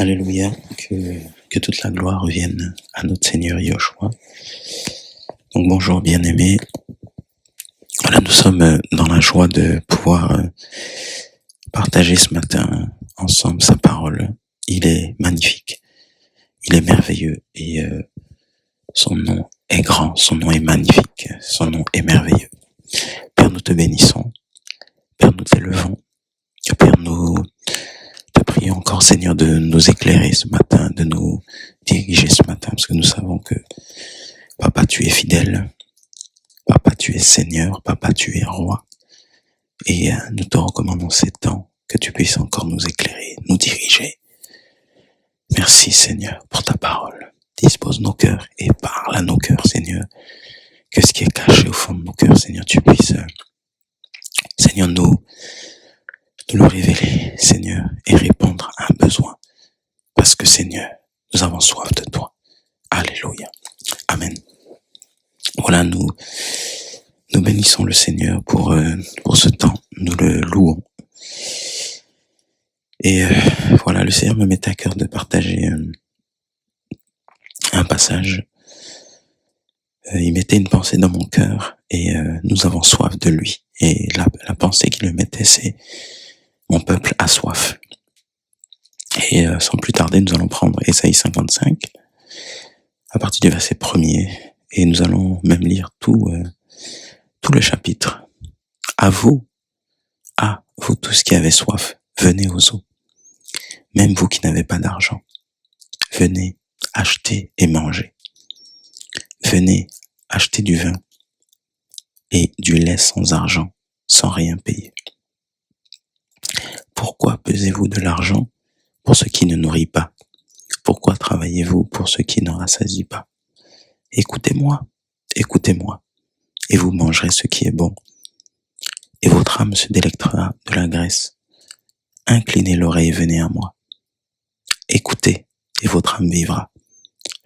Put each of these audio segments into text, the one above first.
Alléluia, que toute la gloire revienne à notre Seigneur Yahushua. Donc bonjour bien-aimés. Voilà, nous sommes dans la joie de pouvoir partager ce matin ensemble sa parole. Il est magnifique, il est merveilleux et son nom est grand, son nom est magnifique, son nom est merveilleux. Père, nous te bénissons, Père, nous t'élevons, Père, nous te prions encore, Seigneur, de nous éclairer ce matin, de nous diriger ce matin, parce que nous savons que Papa, tu es fidèle, Papa, tu es Seigneur, Papa, tu es Roi, et nous te recommandons ces temps, que tu puisses encore nous éclairer, nous diriger. Merci, Seigneur, pour ta parole. Dispose nos cœurs et parle à nos cœurs, Seigneur, que ce qui est caché au fond de nos cœurs, Seigneur, tu puisses, Seigneur, nous le révéler, Seigneur, et répondre à un besoin. Parce que, Seigneur, nous avons soif de toi. Alléluia. Amen. Voilà, nous bénissons le Seigneur pour ce temps. Nous le louons. Et voilà, le Seigneur me met à cœur de partager un passage. Il mettait une pensée dans mon cœur et nous avons soif de lui. Et la pensée qu'il me mettait, c'est « Mon peuple a soif ». Et sans plus tarder, nous allons prendre Ésaïe 55, à partir du verset 1er, et nous allons même lire tout le chapitre. À vous tous qui avez soif, venez aux eaux. Même vous qui n'avez pas d'argent, venez acheter et manger. Venez acheter du vin et du lait sans argent, sans rien payer. Pourquoi pesez-vous de l'argent pour ce qui ne nourrit pas? Pourquoi travaillez-vous pour ce qui ne rassasie pas? Écoutez-moi, et vous mangerez ce qui est bon, et votre âme se délectera de la graisse. Inclinez l'oreille et venez à moi. Écoutez, et votre âme vivra.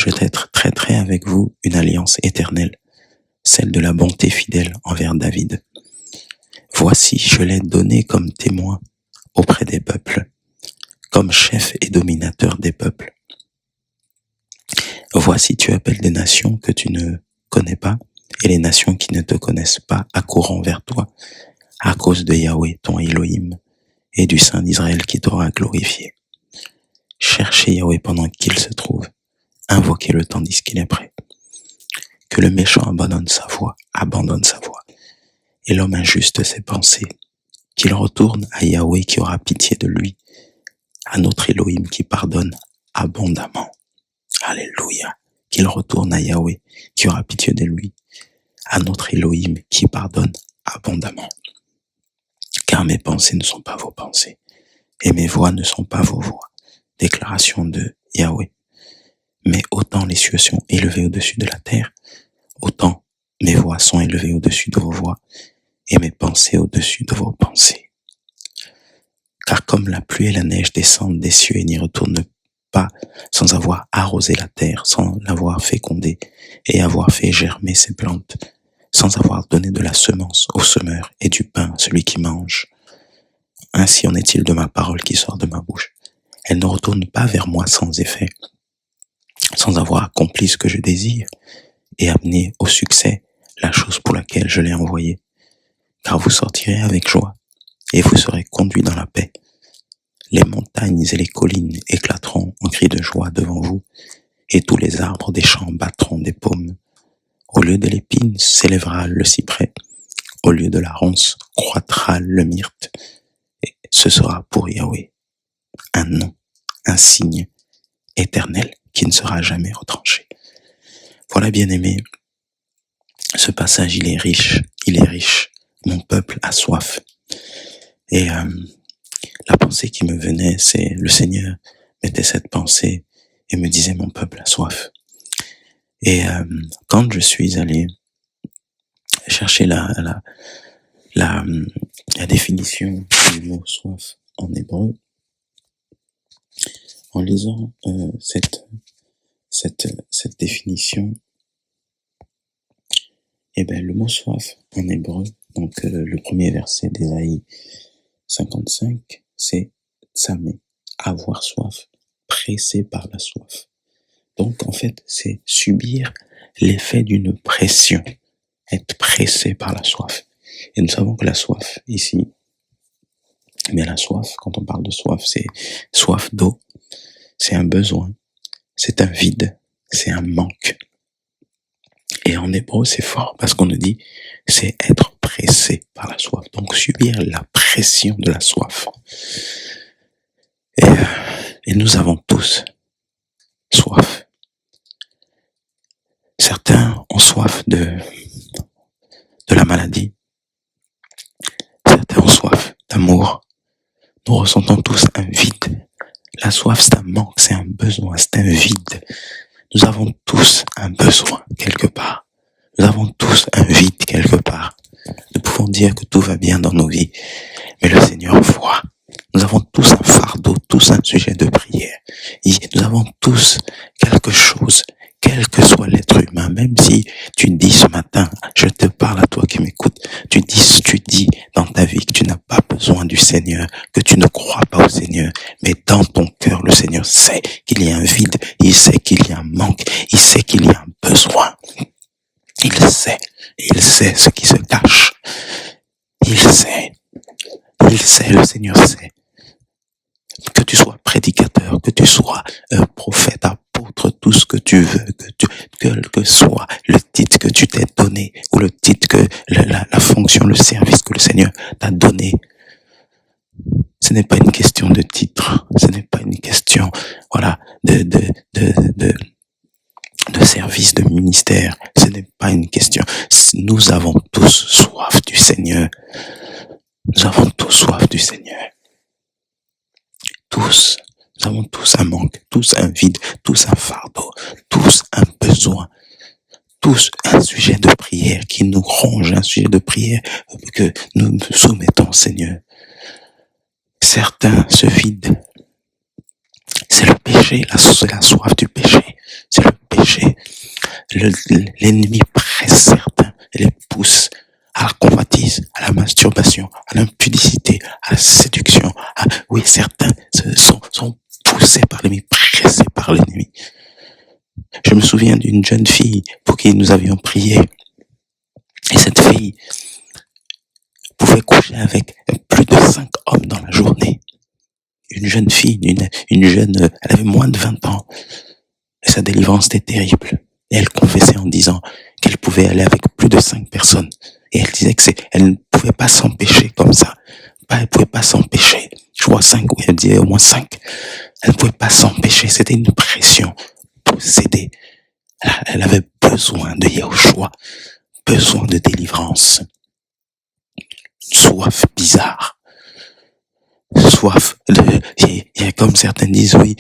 Je traiterai avec vous une alliance éternelle, celle de la bonté fidèle envers David. Voici, je l'ai donné comme témoin auprès des peuples, comme chef et dominateur des peuples. Voici, tu appelles des nations que tu ne connais pas, et les nations qui ne te connaissent pas accourront vers toi, à cause de Yahweh, ton Elohim, et du Saint d'Israël qui t'aura glorifié. Cherchez Yahweh pendant qu'il se trouve, invoquez-le tandis qu'il est prêt. Que le méchant abandonne sa voie, et l'homme injuste ses pensées, qu'il retourne à Yahweh qui aura pitié de lui, à notre Elohim qui pardonne abondamment. Alléluia. Qu'il retourne à Yahweh qui aura pitié de lui, à notre Elohim qui pardonne abondamment. Car mes pensées ne sont pas vos pensées, et mes voix ne sont pas vos voix. Déclaration de Yahweh. Mais autant les cieux sont élevés au-dessus de la terre, autant mes voix sont élevées au-dessus de vos voix, et mes pensées au-dessus de vos pensées. Car comme la pluie et la neige descendent des cieux et n'y retournent pas sans avoir arrosé la terre, sans l'avoir fécondée et avoir fait germer ses plantes, sans avoir donné de la semence au semeur et du pain à celui qui mange. Ainsi en est-il de ma parole qui sort de ma bouche. Elle ne retourne pas vers moi sans effet, sans avoir accompli ce que je désire et amené au succès la chose pour laquelle je l'ai envoyée. Car vous sortirez avec joie et vous serez conduits dans la paix. Les montagnes et les collines éclateront en cris de joie devant vous, et tous les arbres des champs battront des paumes. Au lieu de l'épine s'élèvera le cyprès, au lieu de la ronce croîtra le myrte, et ce sera pour Yahweh un nom, un signe éternel qui ne sera jamais retranché. Voilà, bien-aimés, ce passage il est riche. Mon peuple a soif. Et la pensée qui me venait, c'est le Seigneur mettait cette pensée et me disait mon peuple a soif. Et quand je suis allé chercher la définition du mot soif en hébreu, en lisant cette définition, et ben le mot soif en hébreu, donc le premier verset d'Ésaïe 55, c'est tsamé, avoir soif, pressé par la soif. Donc en fait, c'est subir l'effet d'une pression, être pressé par la soif. Et nous savons que la soif ici, mais la soif, quand on parle de soif, c'est soif d'eau, c'est un besoin, c'est un vide, c'est un manque. Et en hébreu, c'est fort parce qu'on nous dit, c'est être pressé par la soif. Donc subir la pression de la soif. Et nous avons tous soif. Certains ont soif de la maladie. Certains ont soif d'amour. Nous ressentons tous un vide. La soif, c'est un manque, c'est un besoin, c'est un vide. Nous avons tous un besoin quelque part. Nous avons tous un vide quelque part. Nous pouvons dire que tout va bien dans nos vies, mais le Seigneur voit. Nous avons tous un fardeau, tous un sujet de prière. Nous avons tous quelque chose, quel que soit l'être humain, même si tu dis ce matin, je te parle à toi qui m'écoutes, tu dis dans ta vie que tu n'as pas besoin du Seigneur, que tu ne crois pas au Seigneur, mais dans ton cœur, le Seigneur sait qu'il y a un vide, il sait qu'il y a un manque, il sait qu'il y a un besoin. Il sait ce qui se cache. Il sait, le Seigneur sait. Que tu sois prédicateur, que tu sois prophète, apôtre, tout ce que tu veux, quel que soit le titre que tu t'es donné, ou le titre que la fonction, le service que le Seigneur t'a donné. Ce n'est pas une question de titre, ce n'est pas une question, voilà, de service, de ministère. Ce n'est pas une question. Nous avons tous soif du Seigneur. Nous avons tous soif du Seigneur. Tous. Nous avons tous un manque, tous un vide, tous un fardeau, tous un besoin, tous un sujet de prière qui nous ronge, un sujet de prière que nous nous soumettons au Seigneur. Certains se vident. C'est le péché, c'est la soif du péché. C'est le péché. L'ennemi presse certains et les pousse à la convoitise, à la masturbation, à l'impudicité, à la séduction. Oui, certains sont poussés par l'ennemi, pressés par l'ennemi. Je me souviens d'une jeune fille pour qui nous avions prié. Et cette fille pouvait coucher avec plus de 5 hommes dans la journée. Une jeune fille, une jeune, elle avait moins de 20 ans. Et sa délivrance était terrible. Et elle confessait en disant qu'elle pouvait aller avec plus de 5 personnes. Et elle disait elle ne pouvait pas s'empêcher comme ça. Elle pouvait pas s'empêcher. Je crois 5, oui, elle disait au moins 5. Elle ne pouvait pas s'empêcher. C'était une pression possédée. Elle avait besoin de Yahushua, besoin de délivrance. Soif bizarre. Soif il y a comme certains disent, oui,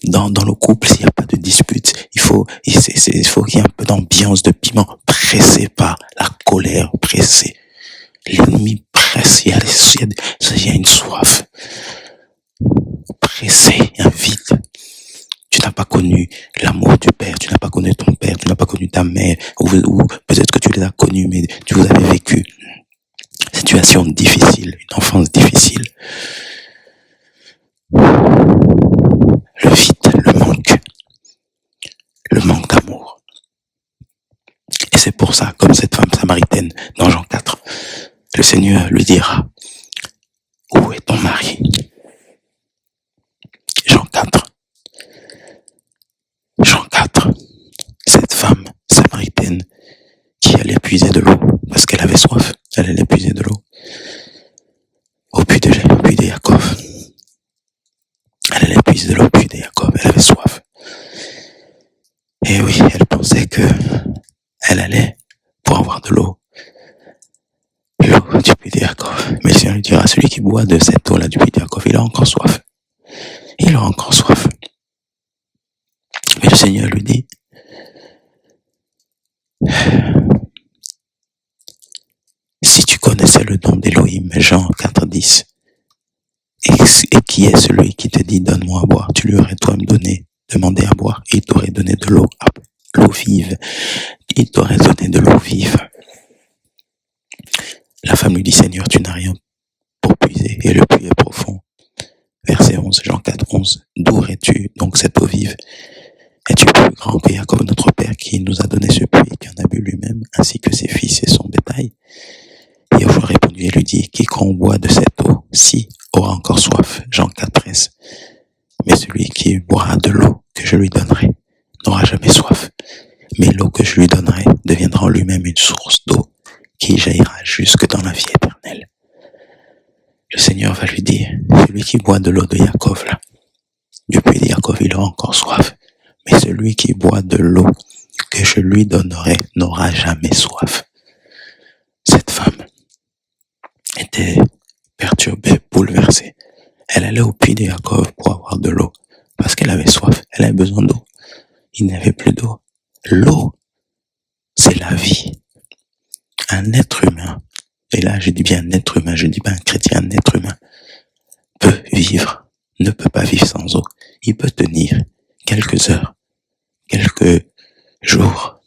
dans le couple, s'il n'y a pas de dispute, il faut qu'il y ait un peu d'ambiance, de piment, pressé par la colère, pressé. L'ennemi presse, il y a une soif. Pressé, un vide. Tu n'as pas connu l'amour du père, tu n'as pas connu ton père, tu n'as pas connu ta mère, ou peut-être que tu les as connus, mais vous avez vécu une situation difficile, une enfance difficile. Le vide, le manque d'amour. Et c'est pour ça, comme cette femme samaritaine dans Jean 4, le Seigneur lui dira, où est ton mari? Jean 4, cette femme samaritaine qui allait puiser de l'eau, parce qu'elle avait soif, elle allait puiser de l'eau, au puits de Yaakov. Elle allait puiser de l'eau au puits de Yaakov, elle avait soif. Et oui, elle pensait que elle allait pour avoir de l'eau du puits de Yaakov. Mais le Seigneur lui dira, celui qui boit de cette eau-là du puits de Yaakov, il a encore soif. Il a encore soif. Mais le Seigneur lui dit, si tu connaissais le nom d'Élohim, Jean 4,10, et qui est celui qui te dit, donne-moi à boire, tu lui aurais toi-même demandé à boire, et il t'aurait donné de l'eau vive. Il t'aurait donné de l'eau vive. La femme lui dit, Seigneur, tu n'as rien pour puiser, et le puits est profond. Verset 11, Jean 4, 11, d'où aurais-tu donc donc cette eau vive. Es-tu plus grand que Jacob notre père qui nous a donné ce puits et qui en a bu lui-même, ainsi que ses fils et son bétail? Et Josué répondit et lui dit, quiconque boit de cette eau-ci aura encore soif. Jean 4,13. Mais celui qui boira de l'eau que je lui donnerai n'aura jamais soif. Mais l'eau que je lui donnerai deviendra en lui-même une source d'eau qui jaillira jusque dans la vie éternelle. Le Seigneur va lui dire, celui qui boit de l'eau de Jacob là, du puits de Jacob, il aura encore soif. Mais celui qui boit de l'eau que je lui donnerai n'aura jamais soif. Cette femme était perturbée, bouleversée. Elle allait au puits de Jacob pour avoir de l'eau, parce qu'elle avait soif, elle avait besoin d'eau. Il n'y avait plus d'eau. L'eau, c'est la vie. Un être humain, et là je dis bien un être humain, je dis pas un chrétien, un être humain, peut vivre, ne peut pas vivre sans eau. Il peut tenir quelques heures, quelques jours,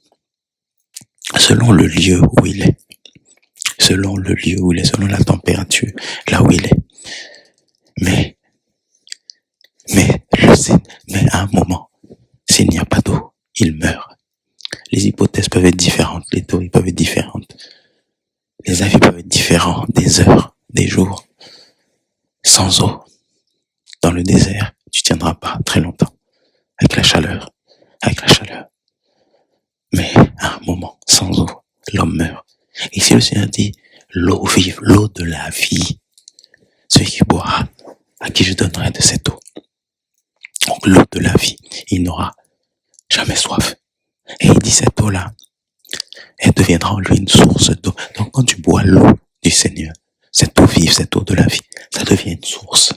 selon le lieu où il est, selon le lieu où il est, selon la température, là où il est. Mais à un moment, s'il n'y a pas d'eau, il meurt. Les hypothèses peuvent être différentes, les théories peuvent être différentes, les avis peuvent être différents, des heures, des jours, sans eau, dans le désert, tu tiendras pas très longtemps, avec la chaleur. Mais à un moment, sans eau, l'homme meurt. Et si le Seigneur dit, l'eau vive, l'eau de la vie, celui qui boira, à qui je donnerai de cette eau. Donc l'eau de la vie, il n'aura jamais soif. Et il dit cette eau-là, elle deviendra en lui une source d'eau. Donc quand tu bois l'eau du Seigneur, cette eau vive, cette eau de la vie, ça devient une source.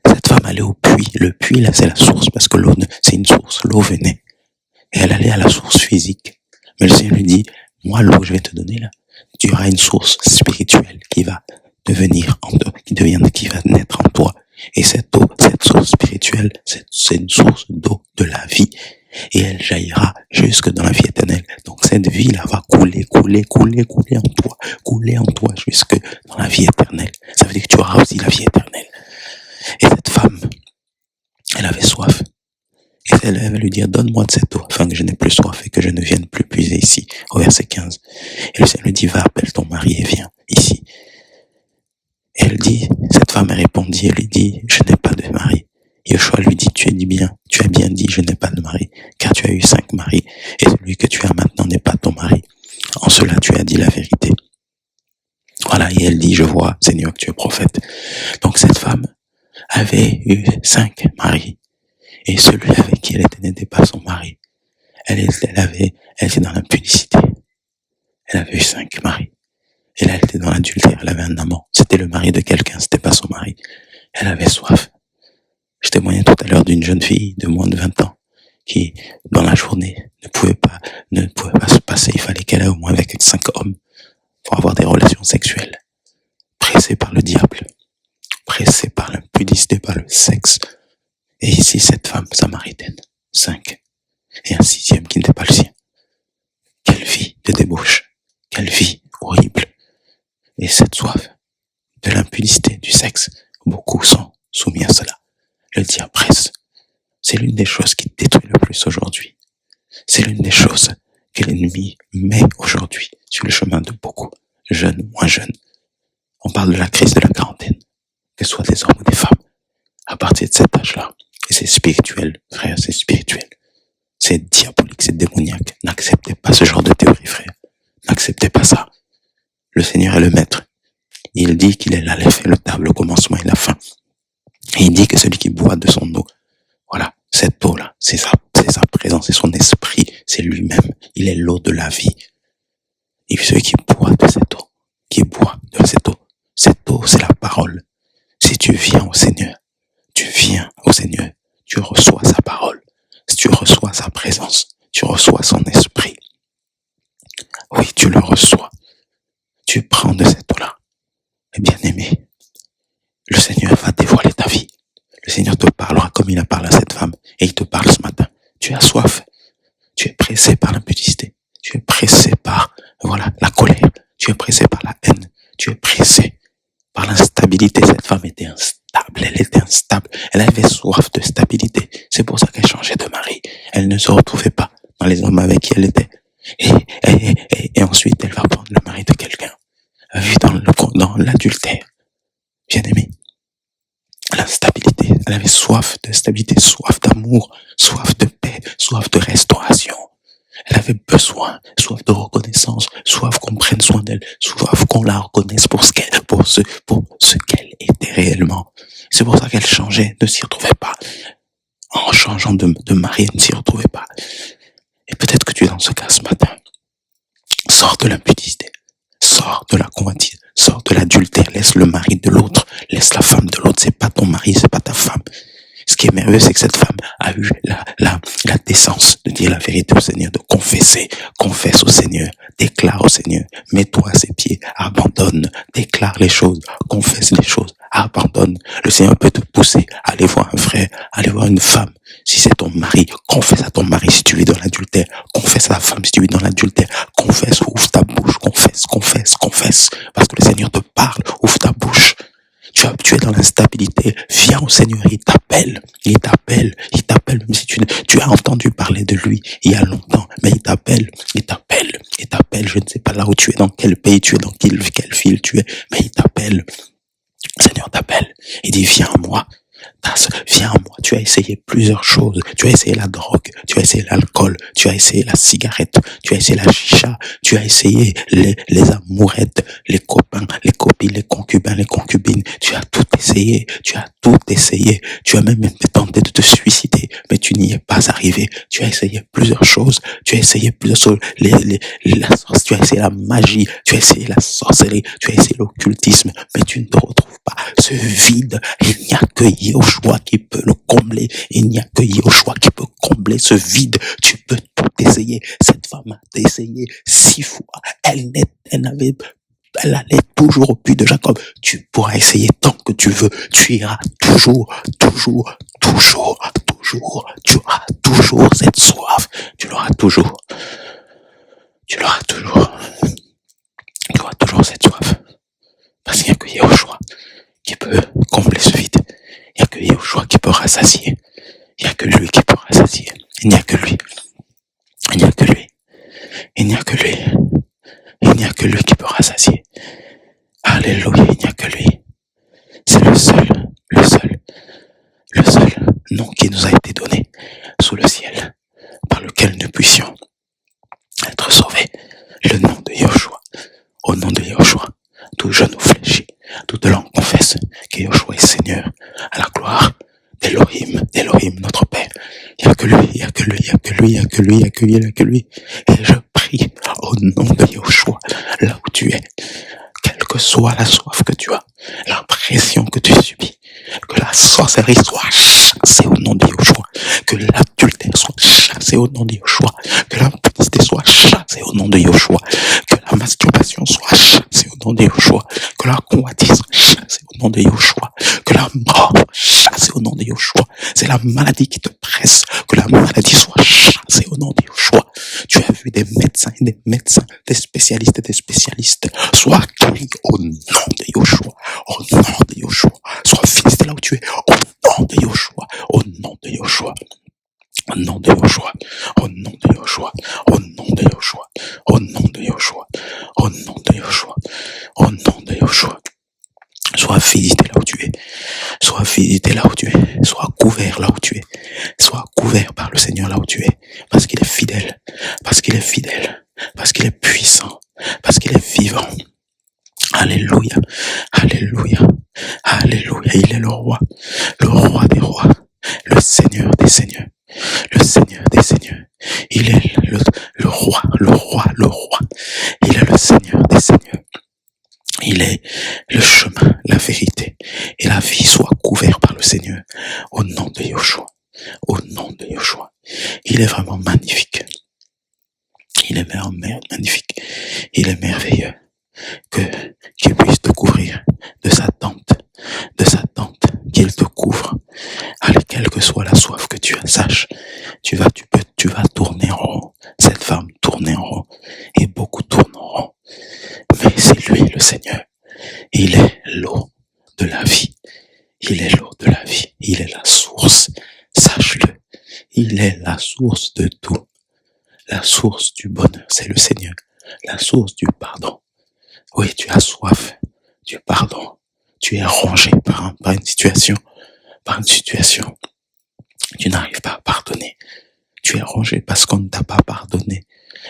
Cette femme allait au puits. Le puits, là, c'est la source, parce que l'eau, c'est une source. L'eau venait. Et elle allait à la source physique. Mais le Seigneur lui dit, moi, l'eau que je vais te donner, là, tu auras une source spirituelle qui va devenir en toi, qui va naître en toi. Et cette eau, cette source spirituelle, c'est une source d'eau de la vie. Et elle jaillira jusque dans la vie éternelle. Donc cette vie-là va couler en toi jusque dans la vie éternelle. Ça veut dire que tu auras aussi la vie éternelle. Et cette femme, elle avait soif. Et elle va lui dire, donne-moi de cette eau, afin que je n'ai plus soif et que je ne vienne plus puiser ici, au verset 15. Et le Seigneur lui dit, va, appelle ton mari et viens ici. Et elle dit, cette femme répondit, elle lui dit, je n'ai pas de mari. Joshua lui dit, tu as bien dit, je n'ai pas de mari, car tu as eu 5 maris, et celui que tu as maintenant n'est pas ton mari. En cela, tu as dit la vérité. Voilà, et elle dit, je vois, Seigneur, que tu es prophète. Donc cette femme avait eu 5 maris, et celui avec qui elle était n'était pas son mari. Elle était dans l'impudicité. Elle avait eu 5 maris. Et là, elle était dans l'adultère, elle avait un amant. C'était le mari de quelqu'un, c'était pas son mari. Elle avait soif. Je témoignais tout à l'heure d'une jeune fille de moins de 20 ans qui, dans la journée, ne pouvait pas se passer. Il fallait qu'elle aille au moins avec 5 hommes pour avoir des relations sexuelles. Pressée par le diable, pressée par l'impudicité, par le sexe. Et ici, cette femme samaritaine, 5. Et un 6e qui n'était pas le sien. Quelle vie de débauche, quelle vie horrible. Et cette soif de l'impudicité, du sexe, beaucoup sont soumis à cela. Le diable presse. C'est l'une des choses qui détruit le plus aujourd'hui. C'est l'une des choses que l'ennemi met aujourd'hui sur le chemin de beaucoup, jeunes, moins jeunes. On parle de la crise de la quarantaine, que ce soit des hommes ou des femmes, à partir de cet âge-là. Et c'est spirituel, frère, c'est spirituel. C'est diabolique, c'est démoniaque. N'acceptez pas ce genre de théorie, frère. N'acceptez pas ça. Le Seigneur est le maître. Il dit qu'il est là, le table, le commencement et la fin. Et il dit que celui qui boit de son eau, voilà, cette eau-là, c'est sa présence, c'est son esprit, c'est lui-même. Il est l'eau de la vie. Et celui qui boit de cette eau, cette eau, c'est la parole. Si tu viens au Seigneur, tu reçois sa parole. Si tu reçois sa présence, tu reçois son esprit. Oui, tu le reçois. Tu prends de cette eau-là. Et bien aimé, le Seigneur va dévoiler ta vie. Le Seigneur te parlera comme il a parlé à cette femme. Et il te parle ce matin. Tu as soif. Tu es pressé par l'impudicité. Tu es pressé par, la colère. Tu es pressé par la haine. Tu es pressé par l'instabilité. Cette femme était instable. instable. Elle avait soif de stabilité. C'est pour ça qu'elle changeait de mari. Elle ne se retrouvait pas dans les hommes avec qui elle était. Et ensuite, elle va prendre le mari de quelqu'un. Vu dans l'adultère. Bien aimé. L'instabilité. Elle avait soif de stabilité, soif d'amour, soif de paix, soif de restauration. Elle avait besoin, soif de reconnaissance, soif qu'on prenne soin d'elle, soif qu'on la reconnaisse pour ce qu'elle était réellement. C'est pour ça qu'elle changeait, ne s'y retrouvait pas. En changeant de mari, elle ne s'y retrouvait pas. Et peut-être que tu es dans ce cas ce matin. Sors de l'impudicité, sors de la convoitise, sors de l'adultère, laisse le mari de l'autre, laisse la femme de l'autre, c'est pas ton mari, c'est pas ta femme. Ce qui est merveilleux, c'est que cette femme a eu la décence de dire la vérité au Seigneur, de confesser. Confesse au Seigneur, déclare au Seigneur, mets-toi à ses pieds, abandonne, déclare les choses, confesse les choses, abandonne. Le Seigneur peut te pousser, aller voir un frère, aller voir une femme. Si c'est ton mari, confesse à ton mari si tu vis dans l'adultère, confesse à la femme si tu vis dans l'adultère, confesse, ouvre ta bouche, confesse, parce que le Seigneur te parle, ouvre ta bouche. Tu es dans l'instabilité, viens au Seigneur, il t'appelle, même si tu as entendu parler de lui il y a longtemps, mais il t'appelle, je ne sais pas là où tu es, dans quel pays tu es, dans quelle ville tu es, mais il t'appelle, le Seigneur t'appelle, il dit viens à moi. Viens à moi, tu as essayé plusieurs choses, tu as essayé la drogue, tu as essayé l'alcool, tu as essayé la cigarette, tu as essayé la chicha, tu as essayé les amourettes, les copains, les copines, les concubins, les concubines, tu as tout essayé, tu as même tenté de te suicider, mais tu n'y es pas arrivé, tu as essayé plusieurs choses, tu as essayé la magie, tu as essayé la sorcellerie, tu as essayé l'occultisme, mais tu ne te retrouves pas, ce vide, il n'y a que Yahushua qui peut le combler. Il n'y a que Yahushua qui peut combler ce vide. Tu peux tout essayer. Cette femme a essayé 6 fois. Elle allait toujours au puits de Jacob. Tu pourras essayer tant que tu veux. Tu iras toujours. Tu auras toujours cette soif. Tu l'auras toujours. Tu auras toujours cette soif. Parce qu'il n'y a que Yahushua qui peut combler ce vide. Il n'y a que Yahushua qui peut rassasier. Il n'y a que lui qui peut rassasier. Il n'y a que lui. Il n'y a que lui. Il n'y a que lui. Il n'y a que lui qui peut rassasier. Alléluia, il n'y a que lui. C'est le seul nom qui nous a été donné sous le ciel, par lequel nous puissions être sauvés. Le nom de Yahushua. Au nom de Yahushua, tout genou fléchit, toute langue confesse que Yahushua est Seigneur, à la gloire d'Elohim, notre Père. Il n'y a que lui. Et je prie au nom de Yahushua, là où tu es, quelle que soit la soif que tu as, la pression que tu subis, que la sorcellerie soit chassée au nom de Yahushua, que l'adultère soit chassé au nom de Yahushua, que l'impudicité soit chassée au nom de Yahushua, que la masturbation soit chassée au nom de Yahushua, que la convoitise soit chassée au nom de Yahushua, que la mort soit chassée au nom de Yahushua. C'est la maladie qui te presse, que la maladie soit chassée au nom de Yahushua. Tu as vu des médecins, des spécialistes, sois guéri au nom de Yahushua, au nom de Yahushua. Sois fils là où tu es, au nom de Yahushua, au nom de Yahushua. Au nom de Yahushua, au nom de Yahushua, au nom de Yahushua, au nom de Yahushua, au nom de Yahushua, au nom de Yahushua. Sois visité là où tu es, sois couvert là où tu es, sois couvert par le Seigneur là où tu es, parce qu'il est fidèle, parce qu'il est puissant, parce qu'il est vivant. Alléluia, alléluia, alléluia, il est le roi des rois, le Seigneur des seigneurs. Le Seigneur des seigneurs, il est le roi, il est le Seigneur des seigneurs, il est le chemin, la vérité et la vie. Soit couvert par le Seigneur au nom de Yahushua, au nom de Yahushua. Il est vraiment magnifique, il est vraiment magnifique, il est merveilleux qu'il puisse te couvrir de sa tente, qu'il te couvre. Allez, quelle que soit la soif que tu as, sache, tu vas tourner en rond. Cette femme tourne en rond et beaucoup tournent en rond. Mais c'est lui le Seigneur. Il est l'eau de la vie. Il est l'eau de la vie. Il est la source. Sache-le. Il est la source de tout. La source du bonheur, c'est le Seigneur. La source du pardon. Oui, tu as soif du pardon. Tu es rongé par une situation. Tu n'arrives pas à pardonner. Tu es rongé parce qu'on ne t'a pas pardonné.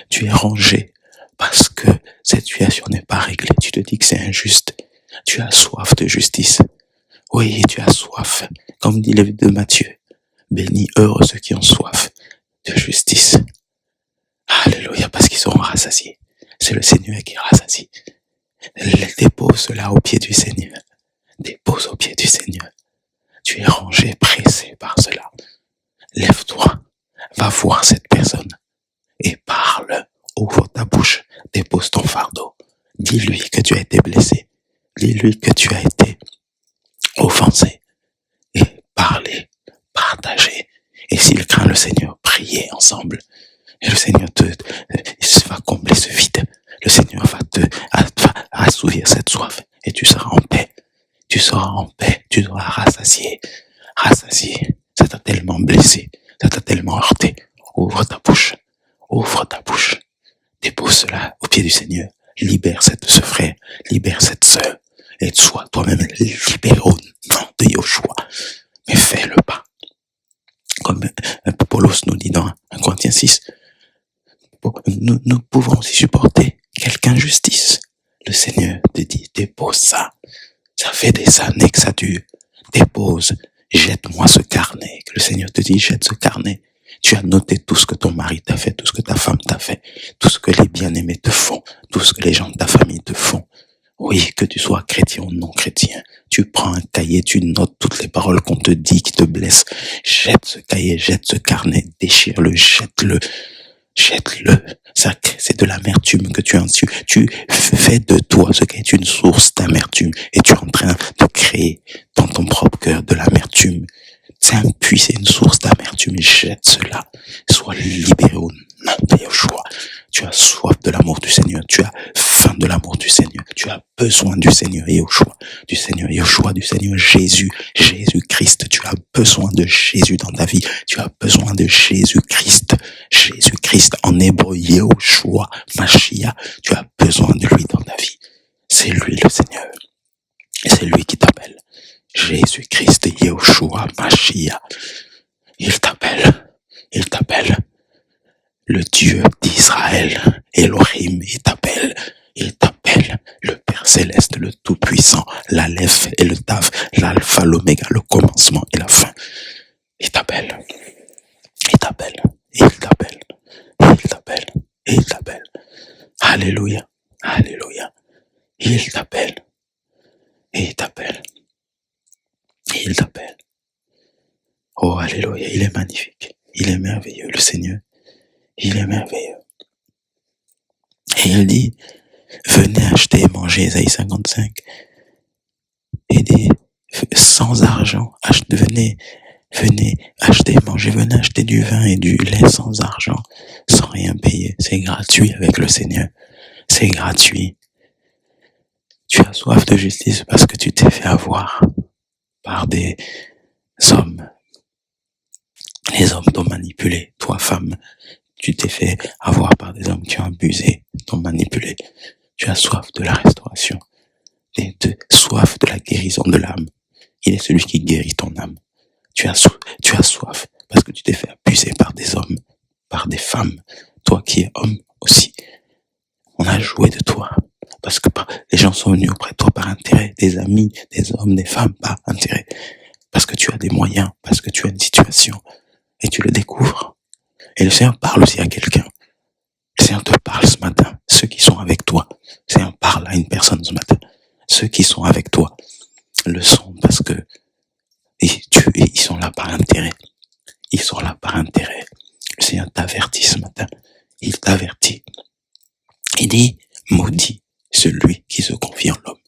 Tu es rongé parce que cette situation n'est pas réglée. Tu te dis que c'est injuste. Tu as soif de justice. Oui, tu as soif. Comme dit le livre de Matthieu. Bénis, heureux ceux qui ont soif de justice. Alléluia, parce qu'ils seront rassasiés. C'est le Seigneur qui rassasie. Dépose cela au pied du Seigneur. Dépose au pied du Seigneur. Tu es rangé, pressé par cela. Lève-toi, va voir cette personne et parle. Ouvre ta bouche, dépose ton fardeau. Dis-lui que tu as été blessé. Dis-lui que tu as été offensé. Et parlez, partagez. Et s'il craint le Seigneur, priez ensemble. Et le Seigneur il va combler ce vide. Le Seigneur va assouvir cette soif. Et tu seras en paix. Tu seras en paix. Tu seras rassasié. Rassasié. Ça t'a tellement blessé. Ça t'a tellement heurté. Ouvre ta bouche. Ouvre ta bouche. Dépose cela au pied du Seigneur. Libère ce frère. Libère cette sœur. Et sois toi-même libéré au nom de Yoshua. Mais fais-le pas. Comme Paulos nous dit dans 1 Corinthiens 6. Nous pouvons aussi supporter quelque injustice. Le Seigneur te dit, dépose ça. Ça fait des années que ça dure. Dépose. Jette-moi ce carnet. Le Seigneur te dit, jette ce carnet. Tu as noté tout ce que ton mari t'a fait, tout ce que ta femme t'a fait, tout ce que les bien-aimés te font, tout ce que les gens de ta famille te font. Oui, que tu sois chrétien ou non chrétien, tu prends un cahier, tu notes toutes les paroles qu'on te dit qui te blessent. Jette ce cahier, jette ce carnet, déchire-le, jette-le. Jette-le. Ça, c'est de l'amertume que tu as. Tu fais de toi ce qui est une source d'amertume et tu es en train de créer dans ton propre cœur de l'amertume. C'est un puits, c'est une source d'amertume. Jette cela. Sois libéré au nom de Yeshua. Tu as soif de l'amour du Seigneur. Tu as faim de l'amour du Seigneur. Tu as besoin du Seigneur Yeshua. Du Seigneur Yeshua, du Seigneur Jésus. Jésus-Christ. Tu as besoin de Jésus dans ta vie. Tu as besoin de Jésus-Christ. Jésus-Christ en hébreu, Yeshua, Mashiach. Tu as besoin de lui dans ta vie. C'est lui le Seigneur. Et c'est lui qui t'appelle. Jésus-Christ, Yeshua, Mashiach. Il t'appelle. Il t'appelle. Le Dieu d'Israël, Elohim, il t'appelle. Il t'appelle. Le Père Céleste, le Tout-Puissant, l'Aleph et le Tav, l'Alpha, l'Oméga, le commencement et la fin. Il t'appelle. Il t'appelle. Il t'appelle. Il t'appelle. Il t'appelle. Alléluia. Alléluia. Il t'appelle. Il t'appelle. Il t'appelle. Oh, alléluia. Il est magnifique. Il est merveilleux, le Seigneur. Il est merveilleux. Et il dit, venez acheter et manger, Isaïe 55. Il dit, sans argent, venez acheter et manger, venez acheter du vin et du lait sans argent, sans rien payer. C'est gratuit avec le Seigneur. C'est gratuit. Tu as soif de justice parce que tu t'es fait avoir par des hommes. Les hommes t'ont manipulé. Toi, femme, tu t'es fait avoir par des hommes qui ont abusé, t'ont manipulé. Tu as soif de la restauration, soif de la guérison de l'âme. Il est celui qui guérit ton âme. Tu as soif parce que tu t'es fait abuser par des hommes, par des femmes. Toi qui es homme aussi, on a joué de toi. Parce que les gens sont venus auprès de toi par intérêt, des amis, des hommes, des femmes, par intérêt. Parce que tu as des moyens, parce que tu as une situation. Et tu le découvres. Et le Seigneur parle aussi à quelqu'un. Le Seigneur te parle ce matin. Ceux qui sont avec toi. Le Seigneur parle à une personne ce matin. Ceux qui sont avec toi le sont parce que ils sont là par intérêt. Ils sont là par intérêt. Le Seigneur t'avertit ce matin. Il t'avertit. Il dit, maudit celui qui se confie en l'homme.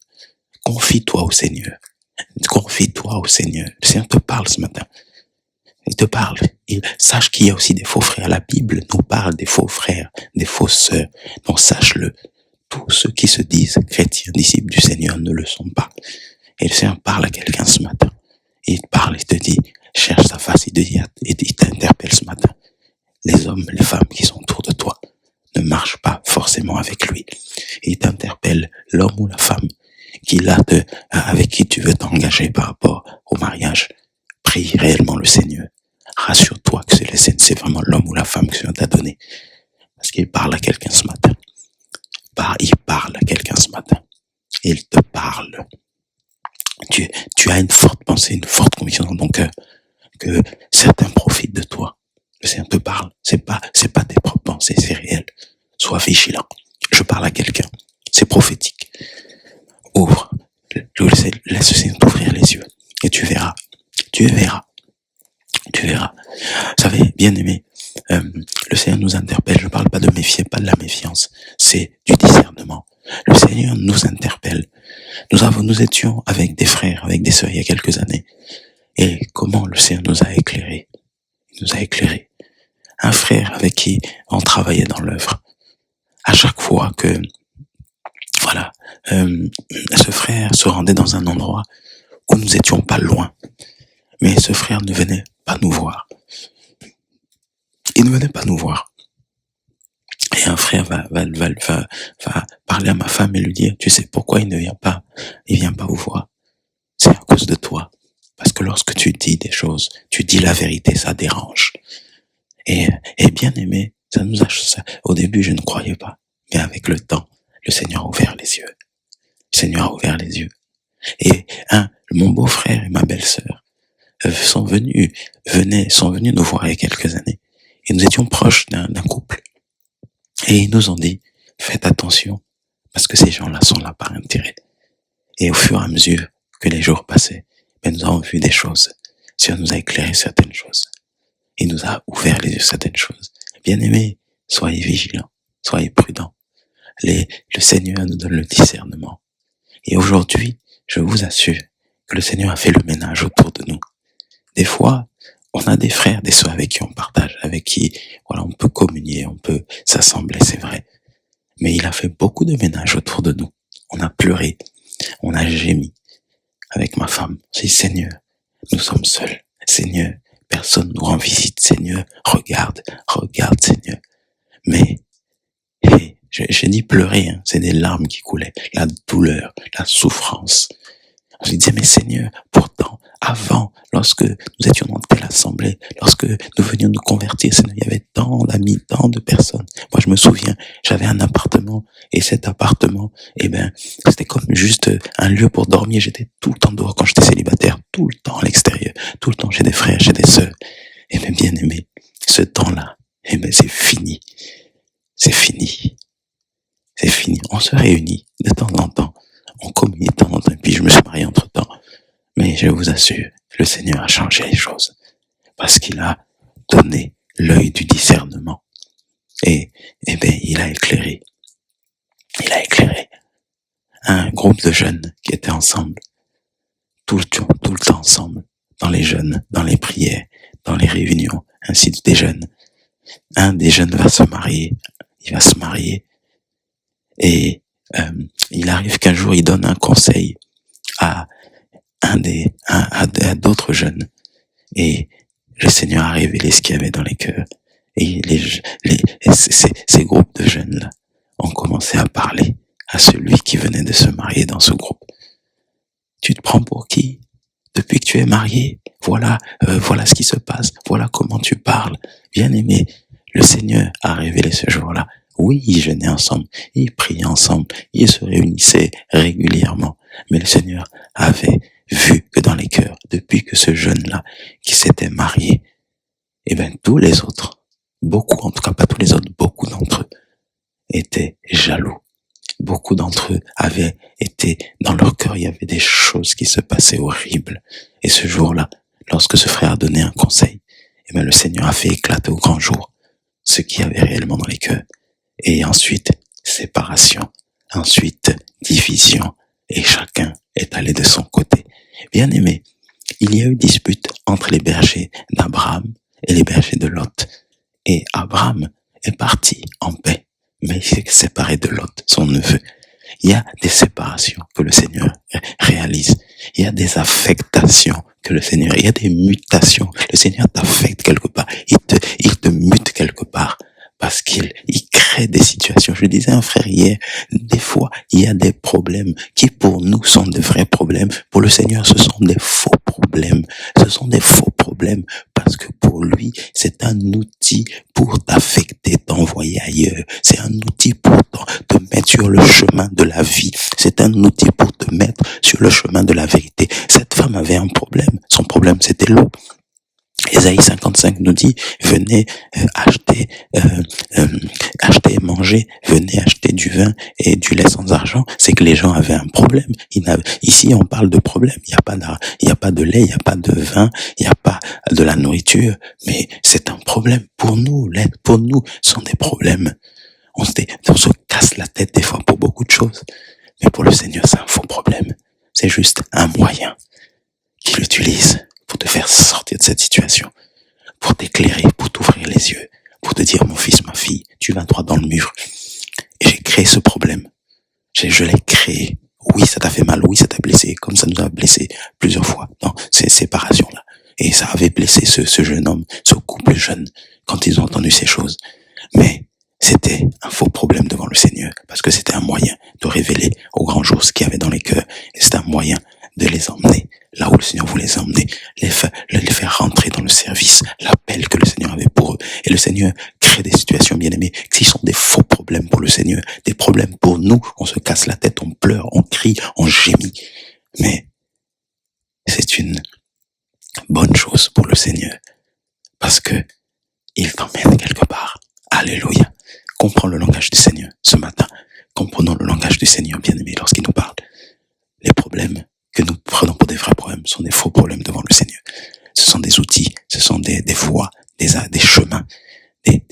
Confie-toi au Seigneur. Confie-toi au Seigneur. Le Seigneur te parle ce matin. Il te parle. Sache qu'il y a aussi des faux frères. La Bible nous parle des faux frères, des fausses sœurs. Donc sache-le. Tous ceux qui se disent chrétiens, disciples du Seigneur ne le sont pas. Et le Seigneur parle à quelqu'un ce matin. Il te parle, il te dit, cherche sa face, il t'interpelle ce matin. Les hommes, les femmes qui sont autour de toi ne marchent pas forcément avec lui. Il t'interpelle, l'homme ou la femme avec qui tu veux t'engager par rapport au mariage. Prie réellement le Seigneur. Rassure-toi que c'est vraiment l'homme ou la femme que Dieu t'a donné. Parce qu'il parle à quelqu'un ce matin. Il parle à quelqu'un ce matin. Il te parle. Tu as une forte pensée, une forte conviction dans ton cœur que certains profitent de toi. Le Seigneur te parle. C'est pas tes propres pensées, c'est réel. Sois vigilant. Je parle à quelqu'un. C'est prophétique. Ouvre. Laisse le Seigneur t'ouvrir les yeux. Et tu verras. Tu verras. Vous savez, bien aimé, le Seigneur nous interpelle. Je parle pas de méfier, pas de la méfiance. C'est du discernement. Le Seigneur nous interpelle. Nous étions avec des frères, avec des sœurs il y a quelques années. Et comment le Seigneur nous a éclairés. Il nous a éclairés. Un frère avec qui on travaillait dans l'œuvre. À chaque fois que, ce frère se rendait dans un endroit où nous étions pas loin. Mais ce frère ne venait pas nous voir. Il ne venait pas nous voir. Et un frère va parler à ma femme et lui dire, tu sais pourquoi il vient pas vous voir? C'est à cause de toi. Parce que lorsque tu dis des choses, tu dis la vérité, ça dérange. Et bien aimé, au début je ne croyais pas. Mais avec le temps, le Seigneur a ouvert les yeux. Le Seigneur a ouvert les yeux. Et mon beau-frère et ma belle-sœur sont venus nous voir il y a quelques années. Et nous étions proches d'un couple. Et ils nous ont dit, faites attention, parce que ces gens-là sont là par intérêt. Et au fur et à mesure que les jours passaient, nous avons vu des choses. Le Seigneur nous a éclairé certaines choses. Il nous a ouvert les yeux sur certaines choses. Bien-aimés, soyez vigilants, soyez prudents. Le Seigneur nous donne le discernement. Et aujourd'hui, je vous assure que le Seigneur a fait le ménage autour de nous. Des fois, on a des frères, des sœurs avec qui on partage, avec qui, on peut communier, on peut s'assembler, c'est vrai. Mais il a fait beaucoup de ménage autour de nous. On a pleuré, on a gémi. Avec ma femme, j'ai dit, Seigneur, nous sommes seuls. Seigneur, personne nous rend visite. Seigneur, regarde, Seigneur. Mais, j'ai dit pleurer, c'est des larmes qui coulaient, la douleur, la souffrance. On se disait, mais Seigneur, pourtant, avant, lorsque nous étions dans telle assemblée, lorsque nous venions nous convertir, Seigneur, il y avait tant d'amis, tant de personnes. Moi, je me souviens, j'avais un appartement, et cet appartement, c'était comme juste un lieu pour dormir. J'étais tout le temps dehors quand j'étais célibataire, tout le temps à l'extérieur, tout le temps chez des frères, chez des sœurs. Et bien aimé, ce temps-là, c'est fini. C'est fini. C'est fini. On se réunit de temps en temps. On communie de temps en temps. Et puis je me suis marié entre temps. Mais je vous assure, le Seigneur a changé les choses. Parce qu'il a donné l'œil du discernement. Et il a éclairé. Il a éclairé un groupe de jeunes qui étaient ensemble. Tout le temps ensemble. Dans les jeûnes, dans les prières, dans les réunions, ainsi des jeunes. Un des jeunes va se marier. Il va se marier. Et il arrive qu'un jour, il donne un conseil à d'autres jeunes. Et le Seigneur a révélé ce qu'il y avait dans les cœurs. Et ces groupes de jeunes-là ont commencé à parler à celui qui venait de se marier dans ce groupe. Tu te prends pour qui? Depuis que tu es marié, voilà ce qui se passe, voilà comment tu parles. Bien-aimé, le Seigneur a révélé ce jour-là. Oui, ils jeûnaient ensemble, ils priaient ensemble, ils se réunissaient régulièrement. Mais le Seigneur avait vu que dans les cœurs, depuis que ce jeune-là, qui s'était marié, tous les autres, beaucoup, en tout cas pas tous les autres, beaucoup d'entre eux étaient jaloux. Beaucoup d'entre eux avaient été, dans leur cœur, il y avait des choses qui se passaient horribles. Et ce jour-là, lorsque ce frère a donné un conseil, le Seigneur a fait éclater au grand jour ce qu'il y avait réellement dans les cœurs. Et ensuite, séparation. Ensuite, division. Et chacun est allé de son côté. Bien aimé, il y a eu dispute entre les bergers d'Abraham et les bergers de Lot. Et Abraham est parti en paix, mais il s'est séparé de Lot, son neveu. Il y a des séparations que le Seigneur réalise. Il il y a des affectations que le Seigneur, il y a des mutations. Le Seigneur t'affecte quelque part. Il te mute quelque part. Parce qu'il crée des situations. Je disais à un frère hier, des fois, il y a des problèmes qui pour nous sont de vrais problèmes. Pour le Seigneur, ce sont des faux problèmes. Ce sont des faux problèmes parce que pour lui, c'est un outil pour t'affecter, t'envoyer ailleurs. C'est un outil pour te mettre sur le chemin de la vie. C'est un outil pour te mettre sur le chemin de la vérité. Cette femme avait un problème. Son problème, c'était l'eau. Ésaïe 55 nous dit, venez acheter et manger, venez acheter du vin et du lait sans argent. C'est que les gens avaient un problème. Ici, on parle de problème. Il n'y a pas de lait, il n'y a pas de vin, il n'y a pas de la nourriture, mais c'est un problème pour nous. L'aide pour nous sont des problèmes. On se casse la tête des fois pour beaucoup de choses, mais pour le Seigneur, c'est un faux problème. C'est juste un moyen qu'il utilise pour te faire sortir de cette situation, pour t'éclairer, pour t'ouvrir les yeux, pour te dire, mon fils, ma fille, tu vas droit dans le mur. Et j'ai créé ce problème. Je l'ai créé. Oui, ça t'a fait mal, oui, ça t'a blessé, comme ça nous a blessé plusieurs fois dans ces séparations-là. Et ça avait blessé ce jeune homme, ce couple jeune, quand ils ont entendu ces choses. Mais c'était un faux problème devant le Seigneur, parce que c'était un moyen de révéler au grand jour ce qu'il y avait dans les cœurs. Et c'était un moyen de les emmener là où le Seigneur voulait les emmener, les faire rentrer dans le service, l'appel que le Seigneur avait pour eux. Et le Seigneur crée des situations, bien aimées, qui sont des faux problèmes pour le Seigneur, des problèmes pour nous. On se casse la tête, on pleure, on crie, on gémit. Mais c'est une bonne chose pour le Seigneur, parce que il t'emmène quelque part. Alléluia. Comprends le langage du Seigneur ce matin. Comprenons le langage du Seigneur, bien aimé, lorsqu'il nous parle. Les problèmes que nous prenons pour des vrais problèmes sont des faux problèmes devant le Seigneur. Ce sont des outils, ce sont des voies, des chemins, des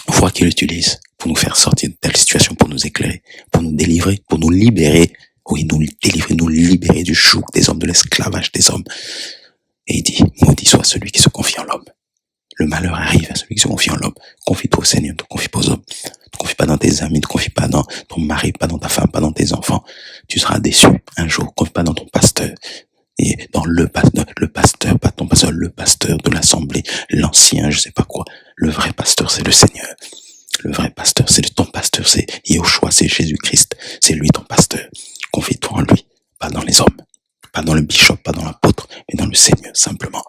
voies qu'il utilise pour nous faire sortir de telles situations, pour nous éclairer, pour nous délivrer, pour nous libérer. Oui, nous délivrer, nous libérer du joug des hommes, de l'esclavage des hommes. Et il dit, maudit soit celui qui se confie en l'homme. Le malheur arrive à celui qui se confie en l'homme. Confie-toi au Seigneur, ne te confie pas aux hommes. Ne te confie pas dans tes amis, ne te confie pas dans ton mari, pas dans ta femme, pas dans tes enfants. Tu seras déçu un jour. Confie pas dans ton pasteur. Et dans le pasteur, pas ton pasteur, le pasteur de l'assemblée, l'ancien, je sais pas quoi. Le vrai pasteur, c'est le Seigneur. Le vrai pasteur, c'est ton pasteur, c'est Yahushua, c'est Jésus-Christ. C'est lui ton pasteur. Confie-toi en lui, pas dans les hommes, pas dans le bishop, pas dans l'apôtre, mais dans le Seigneur, simplement.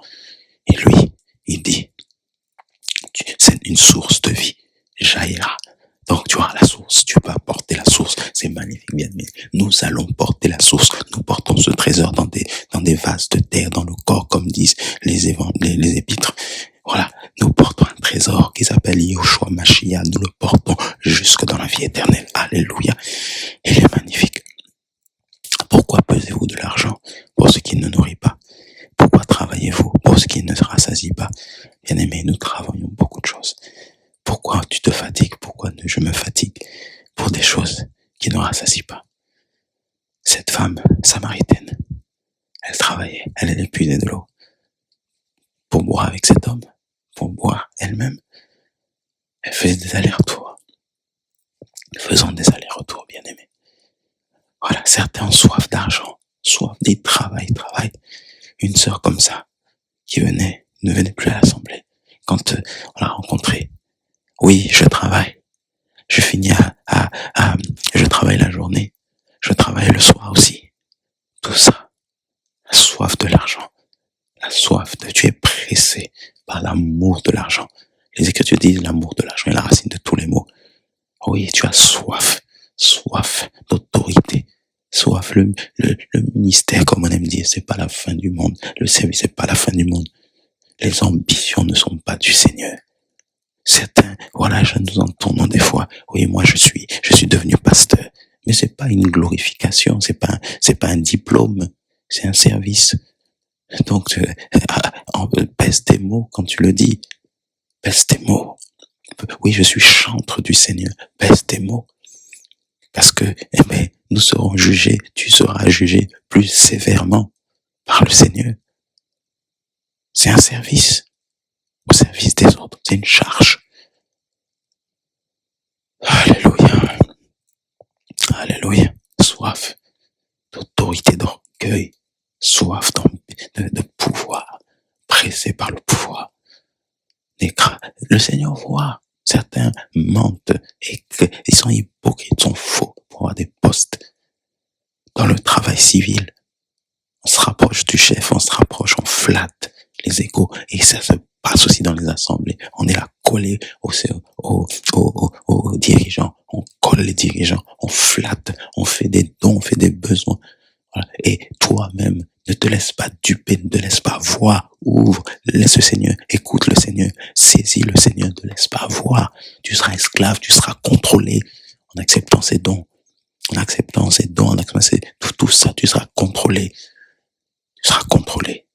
Et lui, il dit, c'est une source de vie, jaillira. Donc tu auras la source, tu peux apporter la source, c'est magnifique, bien aimé. Nous allons porter la source, nous portons ce trésor dans des vases de terre, dans le corps, comme disent les épîtres. Voilà, nous portons un trésor qui s'appelle Yahushua Mashiach, nous le portons jusque dans la vie éternelle. Alléluia, il est magnifique. Pourquoi pesez-vous de l'argent pour ce qui ne nourrit pas? Pourquoi travaillez-vous pour ce qui ne se rassasie pas? Bien aimé, nous travaillons beaucoup de choses. Pourquoi tu te fatigues? Pourquoi je me fatigue pour des choses qui ne rassasient pas? Cette femme samaritaine, elle travaillait, elle allait puiser de l'eau pour boire avec cet homme, pour boire elle-même. Elle faisait des allers-retours. Faisons des allers-retours, bien aimés. Voilà, certains ont soif d'argent, soif des travail. Une sœur comme ça, qui ne venait plus à l'assemblée. Quand on l'a rencontrée, oui, je travaille. Je finis je travaille la journée. Je travaille le soir aussi. Tout ça. La soif de l'argent. Tu es pressé par l'amour de l'argent. Les Écritures disent l'amour de l'argent est la racine de tous les maux. Oui, tu as soif d'autorité, soif, le ministère, comme on aime dire, c'est pas la fin du monde. Le service, c'est pas la fin du monde. Les ambitions ne sont pas du Seigneur. Certains, voilà, je nous entends des fois. Oui, moi, je suis devenu pasteur. Mais c'est pas une glorification, c'est pas un diplôme, c'est un service. Donc, pèse tes mots quand tu le dis. Pèse tes mots. Oui, je suis chantre du Seigneur. Pèse tes mots. Parce que, nous serons jugés, tu seras jugé plus sévèrement par le Seigneur. C'est un service au service des autres. C'est une charge. Alléluia. Alléluia. Soif d'autorité, d'orgueil, soif de pouvoir, pressé par le pouvoir. Le Seigneur voit, certains mentent et ils sont hypocrites, sont faux pour avoir des postes dans le travail civil. On se rapproche du chef, on se rapproche, on flatte les égos et ça se passe aussi dans les assemblées. On est là collé aux dirigeants, on colle les dirigeants, on flatte, on fait des dons, on fait des besoins. Voilà. Et toi-même, ne te laisse pas duper, ne te laisse pas voir, ouvre, laisse le Seigneur, écoute le Seigneur, saisis le Seigneur, ne te laisse pas voir. Tu seras esclave, tu seras contrôlé en acceptant ses dons. En acceptant ses dons, en acceptant tout ça, tu seras contrôlé. Tu seras contrôlé.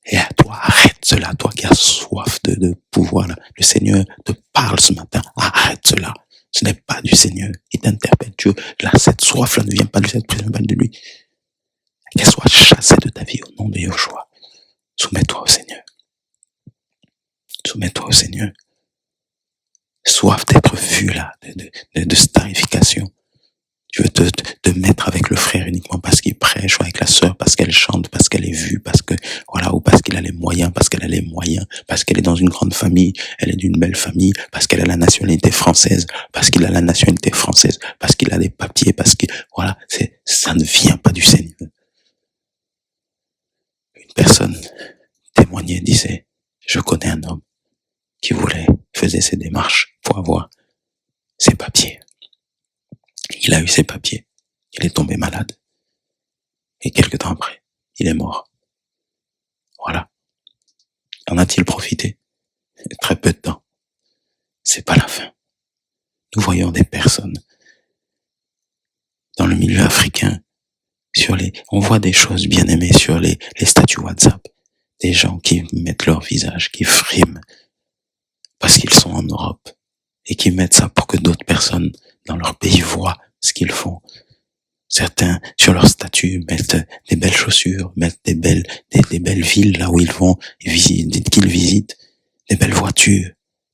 Et à toi, arrête cela, toi qui as soif de pouvoir. Là. Le Seigneur te parle ce matin, arrête cela. Ce n'est pas du Seigneur. Il t'interpelle. Dieu, là, cette soif-là ne vient pas de cette personne, pas de lui. Qu'elle soit chassée de ta vie au nom de Yoshua. Soumets-toi au Seigneur. Soumets-toi au Seigneur. Soif d'être vu là, de starification. Tu veux te mettre avec le frère uniquement parce qu'il prêche, ou avec la sœur parce qu'elle chante, parce qu'elle est vue, parce que, voilà, ou parce qu'il a les moyens, parce qu'elle a les moyens, parce qu'elle est dans une grande famille, elle est d'une belle famille, parce qu'elle a la nationalité française, parce qu'il a la nationalité française, parce qu'il a des papiers, parce que, voilà, ça ne vient pas du Seigneur. Une personne témoignait, disait, je connais un homme qui faisait ses démarches pour avoir ses papiers. Il a eu ses papiers. Il est tombé malade. Et quelque temps après, il est mort. Voilà. En a-t-il profité? Très peu de temps. C'est pas la fin. Nous voyons des personnes dans le milieu africain, on voit des choses bien aimées sur les statuts WhatsApp. Des gens qui mettent leur visage, qui friment parce qu'ils sont en Europe et qui mettent ça pour que d'autres personnes dans leur pays voient ce qu'ils font. Certains, sur leur statut, mettent des belles chaussures, mettent des belles villes là où ils vont, qu'ils visitent, des belles voitures,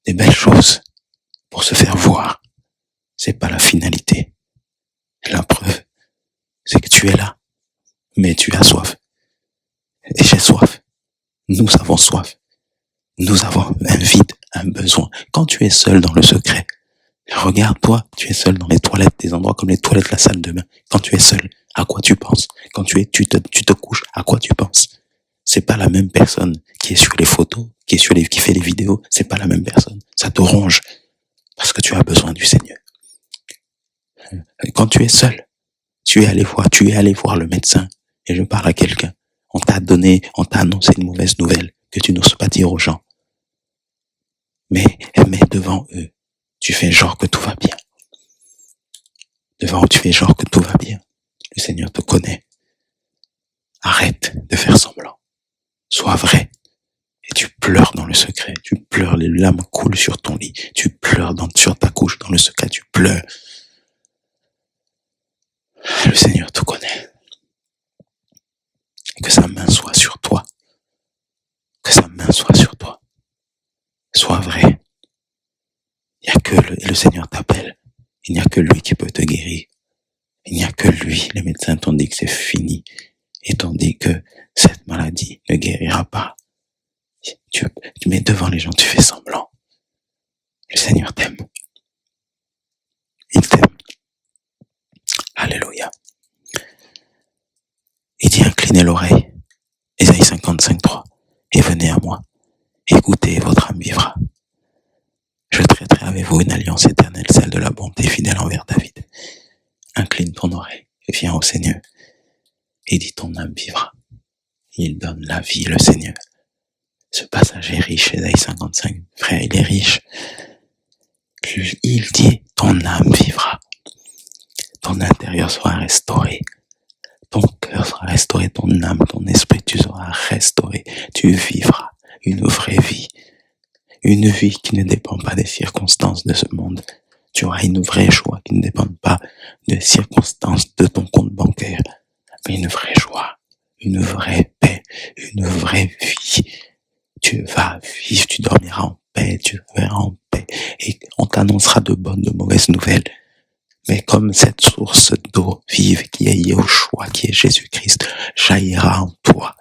des belles choses pour se faire voir. C'est pas la finalité. La preuve, c'est que tu es là, mais tu as soif. Et j'ai soif. Nous avons soif. Nous avons un vide, un besoin. Quand tu es seul dans le secret, regarde-toi, tu es seul dans les toilettes, des endroits comme les toilettes de la salle de bain. Quand tu es seul, à quoi tu penses? Quand tu te couches, à quoi tu penses? C'est pas la même personne qui est sur les photos, qui fait les vidéos. C'est pas la même personne. Ça te ronge parce que tu as besoin du Seigneur. Quand tu es seul, tu es allé voir le médecin et je parle à quelqu'un. On t'a annoncé une mauvaise nouvelle que tu n'oses pas dire aux gens. Mais devant eux, tu fais genre que tout va bien. Devant eux, tu fais genre que tout va bien. Le Seigneur te connaît. Arrête de faire semblant. Sois vrai. Et tu pleures dans le secret. Tu pleures, les larmes coulent sur ton lit. Tu pleures sur ta couche, dans le secret, tu pleures. Le Seigneur te connaît. Et que sa main soit sur toi. Que sa main soit sur toi. Sois vrai. Il n'y a que le Seigneur t'appelle. Il n'y a que lui qui peut te guérir. Il n'y a que lui. Les médecins t'ont dit que c'est fini. Et t'ont dit que cette maladie ne guérira pas. Tu mets devant les gens, tu fais semblant. Le Seigneur t'aime. Il t'aime. Alléluia. Il dit inclinez l'oreille. Ésaïe 55:3. Et venez à moi. Écoutez et votre âme vivra. Je traiterai avec vous une alliance éternelle, celle de la bonté fidèle envers David. Incline ton oreille et viens au Seigneur. Et dis ton âme vivra. Il donne la vie, le Seigneur. Ce passage est riche, Ésaïe 55. Frère, il est riche. Il dit, ton âme vivra. Ton intérieur sera restauré. Ton cœur sera restauré, ton âme, ton esprit, tu seras restauré. Tu vivras une vraie vie. Une vie qui ne dépend pas des circonstances de ce monde. Tu auras une vraie joie qui ne dépend pas des circonstances de ton compte bancaire. Mais une vraie joie, une vraie paix, une vraie vie. Tu vas vivre, tu dormiras en paix, tu verras en paix. Et on t'annoncera de bonnes, de mauvaises nouvelles. Mais comme cette source d'eau vive qui est Yahushua, qui est Jésus-Christ, jaillira en toi.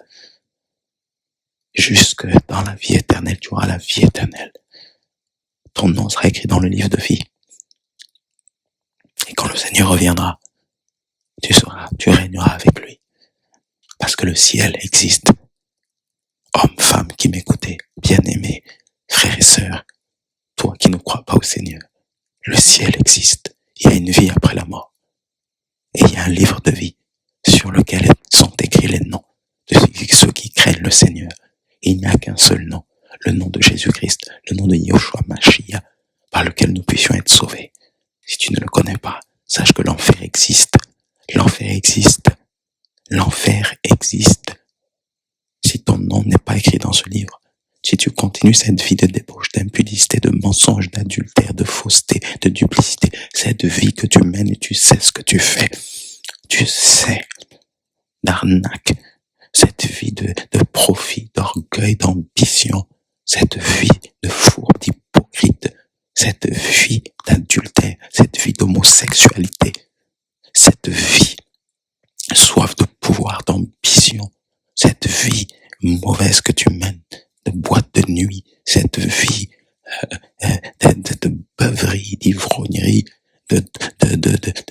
Jusque dans la vie éternelle, tu auras la vie éternelle. Ton nom sera écrit dans le livre de vie. Et quand le Seigneur reviendra, tu régneras avec lui. Parce que le ciel existe. Hommes, femmes qui m'écoutez, bien-aimés, frères et sœurs, toi qui ne crois pas au Seigneur, le ciel existe. Il y a une vie après la mort. Et il y a un livre de vie sur lequel sont écrits les noms de ceux qui craignent le Seigneur. Et il n'y a qu'un seul nom, le nom de Jésus-Christ, le nom de Yahushua Mashiach, par lequel nous puissions être sauvés. Si tu ne le connais pas, sache que l'enfer existe. L'enfer existe. L'enfer existe. Si ton nom n'est pas écrit dans ce livre, si tu continues cette vie de débauche, d'impudicité, de mensonge, d'adultère, de fausseté, de duplicité, cette vie que tu mènes et tu sais ce que tu fais, tu sais, d'arnaque, cette vie de profit, d'orgueil, d'ambition, cette vie de fourbe, d'hypocrite, cette vie d'adultère, cette vie d'homosexualité, cette vie soif de pouvoir, d'ambition, cette vie mauvaise que tu mènes, de boîte de nuit, cette vie de beuverie, d'ivrognerie, de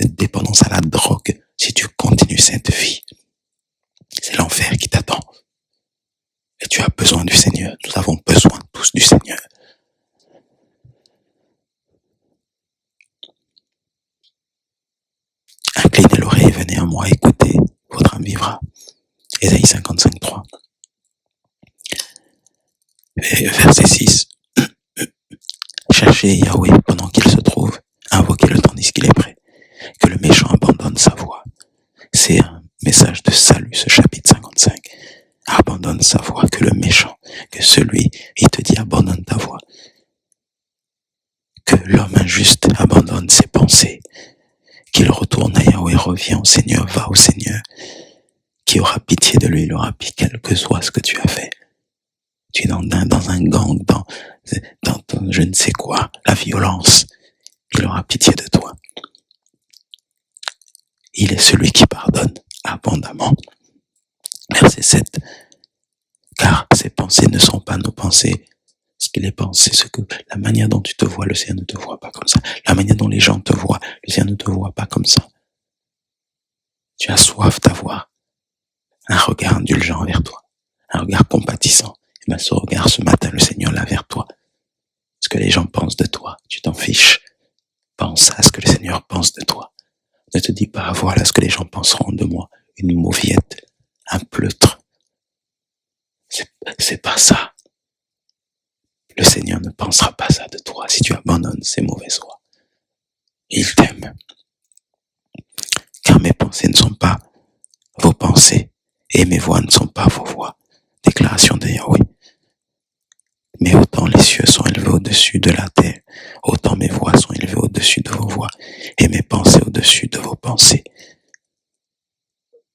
dépendance à la drogue, si tu continues cette vie, c'est l'enfer qui t'attend. Et tu as besoin du Seigneur. Nous avons besoin tous du Seigneur. Inclinez l'oreille, venez à moi, écoutez, votre âme vivra. Ésaïe 55, 3. Verset 6. Cherchez Yahweh pendant qu'il se trouve, invoquez-le tandis qu'il est prêt, que le méchant abandonne sa voie. C'est un message de salut, ce chapitre 55. Abandonne sa voie, que le méchant, que celui, il te dit abandonne ta voie. Que l'homme injuste abandonne ses pensées, qu'il retourne à Yahweh, revient au Seigneur, va au Seigneur, qui aura pitié de lui, il aura pitié, quel que soit ce que tu as fait. Tu es dans un gang, dans je ne sais quoi, la violence, il aura pitié de toi. Il est celui qui pardonne abondamment. Verset 7. Car ces pensées ne sont pas nos pensées. Ce que les pensées, la manière dont tu te vois, le Seigneur ne te voit pas comme ça. La manière dont les gens te voient, le Seigneur ne te voit pas comme ça. Tu as soif d'avoir un regard indulgent vers toi, un regard compatissant. Et bien ce regard, ce matin, le Seigneur l'a vers toi. Ce que les gens pensent de toi, tu t'en fiches. Pense à ce que le Seigneur pense de toi. Ne te dis pas, voilà ce que les gens penseront de moi. Une mauviette, un pleutre. C'est pas ça. Le Seigneur ne pensera pas ça de toi si tu abandonnes ces mauvaises voies. Il t'aime. Car mes pensées ne sont pas vos pensées et mes voies ne sont pas vos voies. Déclaration de Yahweh. Mais autant les cieux sont élevés au-dessus de la terre, autant mes voies sont élevées au-dessus de vos voies et mes pensées au-dessus de vos pensées.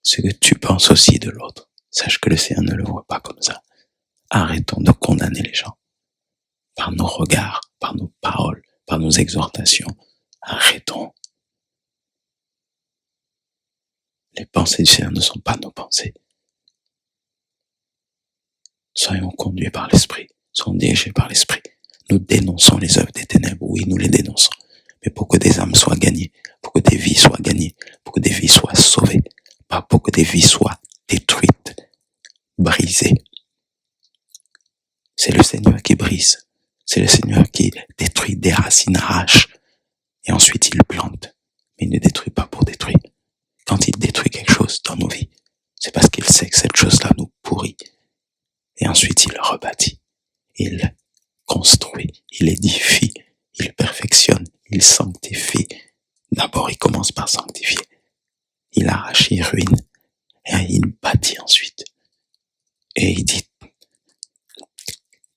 Ce que tu penses aussi de l'autre, sache que le Seigneur ne le voit pas comme ça. Arrêtons de condamner les gens par nos regards, par nos paroles, par nos exhortations. Arrêtons. Les pensées du Seigneur ne sont pas nos pensées. Soyons conduits par l'Esprit, soyons dirigés par l'Esprit. Nous dénonçons les œuvres des ténèbres, oui, nous les dénonçons. Mais pour que des âmes soient gagnées, pour que des vies soient gagnées, pour que des vies soient sauvées, pas pour que des vies soient détruites, brisées. C'est le Seigneur qui brise. C'est le Seigneur qui détruit des racines, arrache, et ensuite il plante. Mais il ne détruit pas pour détruire. Quand il détruit quelque chose dans nos vies, c'est parce qu'il sait que cette chose-là nous pourrit. Et ensuite il rebâtit, il construit, il édifie, il perfectionne, il sanctifie. D'abord il commence par sanctifier. Il arrache, il ruine, et il bâtit ensuite. Et il dit,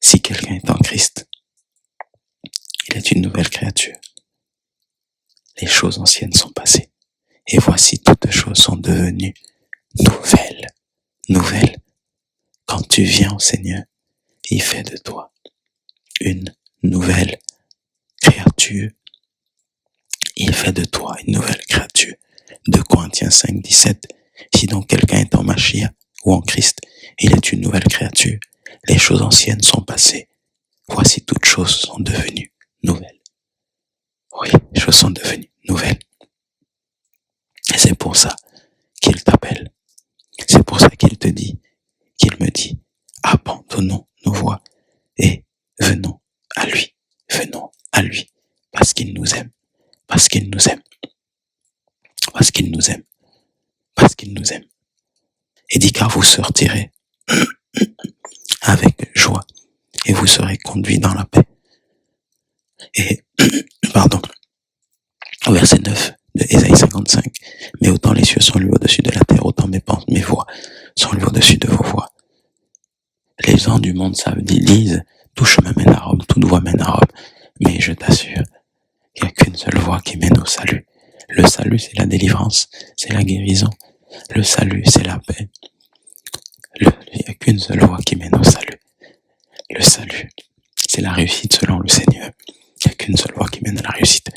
si quelqu'un est en Christ, il est une nouvelle créature. Les choses anciennes sont passées. Et voici, toutes choses sont devenues nouvelles. Nouvelles. Quand tu viens au Seigneur, il fait de toi une nouvelle créature. Il fait de toi une nouvelle créature. 2 Corinthiens 5, 17. Si donc quelqu'un est en Machia ou en Christ, il est une nouvelle créature. Les choses anciennes sont passées. Voici toutes choses sont devenues nouvelles. Oui, les choses sont devenues nouvelles. Et c'est pour ça qu'il t'appelle. C'est pour ça qu'il te dit, qu'il me dit, abandonnons nos voies et venons à lui. Venons à lui. Parce qu'il nous aime. Parce qu'il nous aime. Parce qu'il nous aime. Parce qu'il nous aime. Et dit car vous sortirez avec joie et vous serez conduits dans la paix. Et, au verset 9 de Ésaïe 55, mais autant les cieux sont lus au-dessus de la terre, autant mes voix sont lues au-dessus de vos voix. Les gens du monde savent, disent, tout chemin mène à Rome, toute voie mène à Rome. Mais je t'assure, il n'y a qu'une seule voie qui mène au salut. Le salut, c'est la délivrance, c'est la guérison. Le salut, c'est la paix. Il n'y a qu'une seule voie qui mène au salut. Le salut, c'est la réussite selon le Seigneur. Il n'y a qu'une seule voie qui mène à la réussite.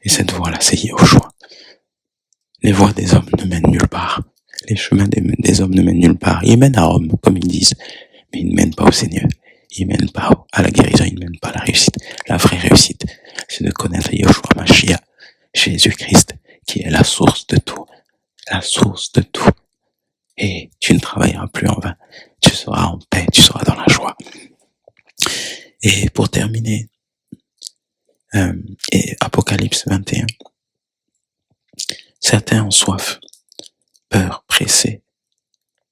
Et cette voie-là, c'est Yahushua. Les voies des hommes ne mènent nulle part. Les chemins des hommes ne mènent nulle part. Ils mènent à Rome, comme ils disent, mais ils ne mènent pas au Seigneur. Ils ne mènent pas à la guérison, ils ne mènent pas à la réussite. La vraie réussite, c'est de connaître Yahushua Mashiach, Jésus-Christ, qui est la source de tout. La source de tout. Et tu ne travailleras plus en vain. Tu seras en paix, tu seras dans la joie. Et pour terminer, Apocalypse 21. Certains ont soif, peur, pressés.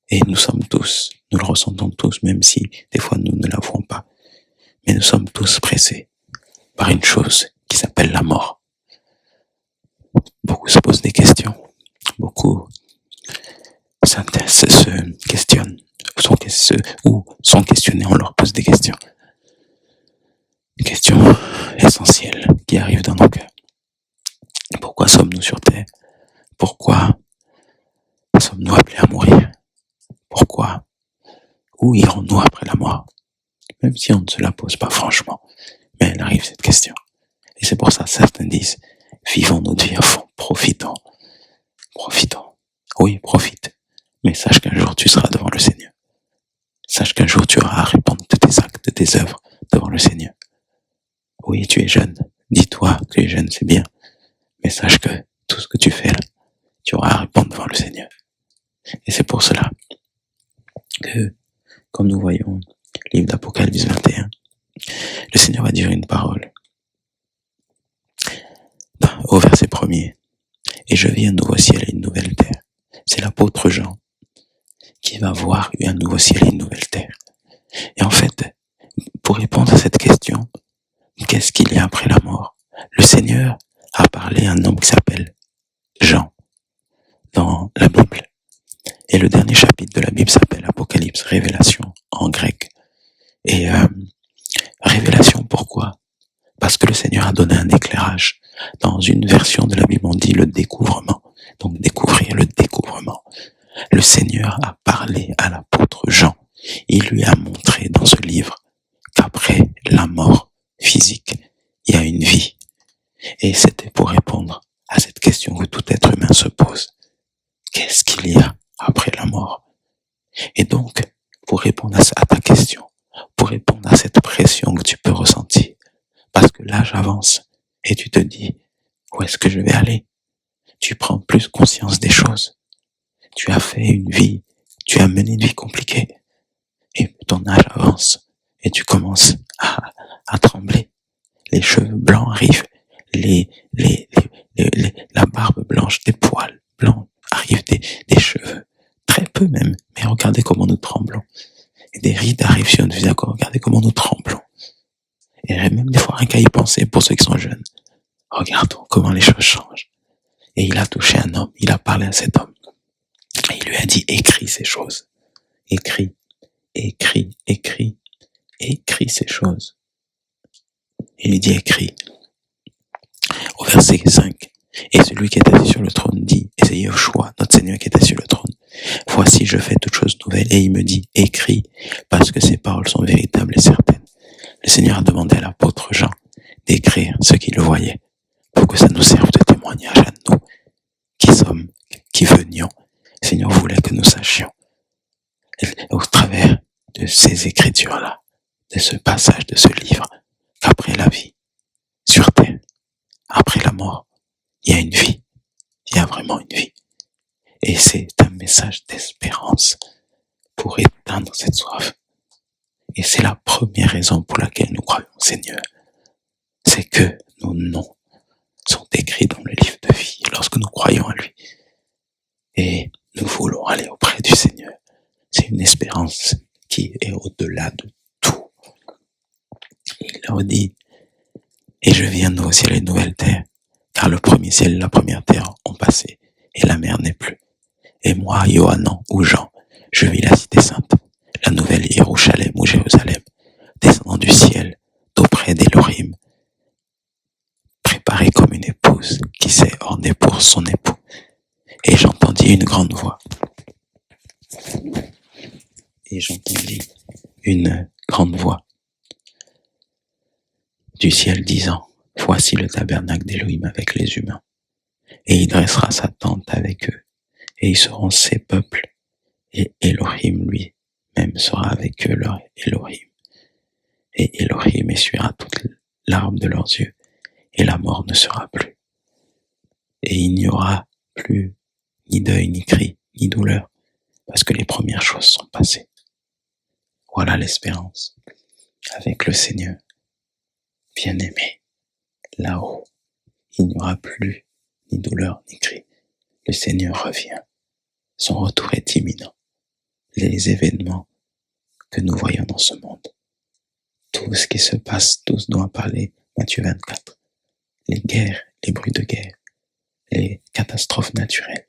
Et nous le ressentons tous, même si des fois nous ne l'avons pas. Mais nous sommes tous pressés par une chose qui s'appelle la mort. Beaucoup se posent des questions. Beaucoup se questionnent, ou sont questionnés, on leur pose des questions. Des questions essentielles qui arrivent dans nos cœurs. Pourquoi sommes-nous sur terre? Pourquoi sommes-nous appelés à mourir? Pourquoi? Où irons-nous après la mort? Même si on ne se la pose pas franchement, mais elle arrive cette question. Et c'est pour ça que certains disent, vivons notre vie à fond, profitons. Oui, profite. Mais sache qu'un jour tu seras devant le Seigneur. Sache qu'un jour tu auras à répondre de tes actes, de tes œuvres devant le Seigneur. Oui, tu es jeune. Dis-toi que tu es jeune, c'est bien. Mais sache que tout ce que tu fais là, tu auras à répondre devant le Seigneur. Et c'est pour cela que, comme nous voyons le livre d'Apocalypse 21, le Seigneur va dire une parole. Au verset 1er, et je vis un nouveau ciel et une nouvelle terre. C'est l'apôtre Jean qui va voir un nouveau ciel et une nouvelle terre. Et en fait, pour répondre à cette question, qu'est-ce qu'il y a après la mort? Le Seigneur a parlé à un homme qui s'appelle Jean dans la Bible. Et le dernier chapitre de la Bible s'appelle Apocalypse, Révélation en grec. Et révélation, pourquoi? Parce que le Seigneur a donné un éclairage. Dans une version de la Bible, on dit le découvrement. Donc découvrir le découvrement. Le Seigneur a parlé à l'apôtre Jean. Il lui a montré dans ce livre qu'après la mort physique, il y a une vie. Et c'était pour répondre à cette question que tout être humain se pose. Qu'est-ce qu'il y a après la mort? Et donc, pour répondre à ta question, pour répondre à cette pression que tu peux ressentir, parce que l'âge avance et tu te dis, où est-ce que je vais aller? Tu prends plus conscience des choses. Tu as fait une vie, tu as mené une vie compliquée et ton âge avance et tu commences à trembler. Les cheveux blancs arrivent, la barbe blanche, des poils blancs arrivent, des cheveux, très peu même, mais regardez comment nous tremblons. Et des rides arrivent sur notre visage, regardez comment nous tremblons. Et même des fois rien qu'à y penser pour ceux qui sont jeunes. Regardons comment les choses changent. Et il a touché un homme, il a parlé à cet homme. Et il lui a dit, écris ces choses. Écris ces choses. Il lui dit, écris. Au verset 5, et celui qui est assis sur le trône dit, et c'est Yahushua, notre Seigneur qui est assis sur le trône, voici je fais toutes choses nouvelles. Et il me dit, écris, parce que ces paroles sont véritables et certaines. Le Seigneur a demandé à l'apôtre Jean d'écrire ce qu'il voyait, pour que ça nous serve de témoignage à nous qui venions. Le Seigneur voulait que nous sachions, au travers de ces écritures-là, de ce passage, de ce livre, qu'après la vie, sur terre, après la mort, il y a une vie. Il y a vraiment une vie. Et c'est un message d'espérance pour éteindre cette soif. Et c'est la première raison pour laquelle nous croyons au Seigneur. C'est que nos noms sont écrits dans le livre de vie lorsque nous croyons à lui. Et nous voulons aller auprès du Seigneur. C'est une espérance qui est au-delà de tout. Il leur dit, et je viens de nouveau ciel et nouvelle terre, car le premier ciel et la première terre ont passé, et la mer n'est plus. Et moi, Yohanan ou Jean, je vis la cité sainte, la nouvelle Jérusalem ou Jérusalem, descendant du ciel, d'auprès d'Élohim, préparée comme une épouse qui s'est ornée pour son époux. Et j'entendis une grande voix. Du ciel disant, voici le tabernacle d'Élohim avec les humains. Et il dressera sa tente avec eux, et ils seront ses peuples, et Élohim lui-même sera avec eux leur Élohim. Et Élohim essuiera toutes larmes de leurs yeux, et la mort ne sera plus. Et il n'y aura plus ni deuil, ni cri, ni douleur, parce que les premières choses sont passées. Voilà l'espérance avec le Seigneur. Bien-aimé, là-haut, il n'y aura plus ni douleur, ni cri. Le Seigneur revient. Son retour est imminent. Les événements que nous voyons dans ce monde, tout ce qui se passe, tous dont a parlé Matthieu 24, les guerres, les bruits de guerre, les catastrophes naturelles,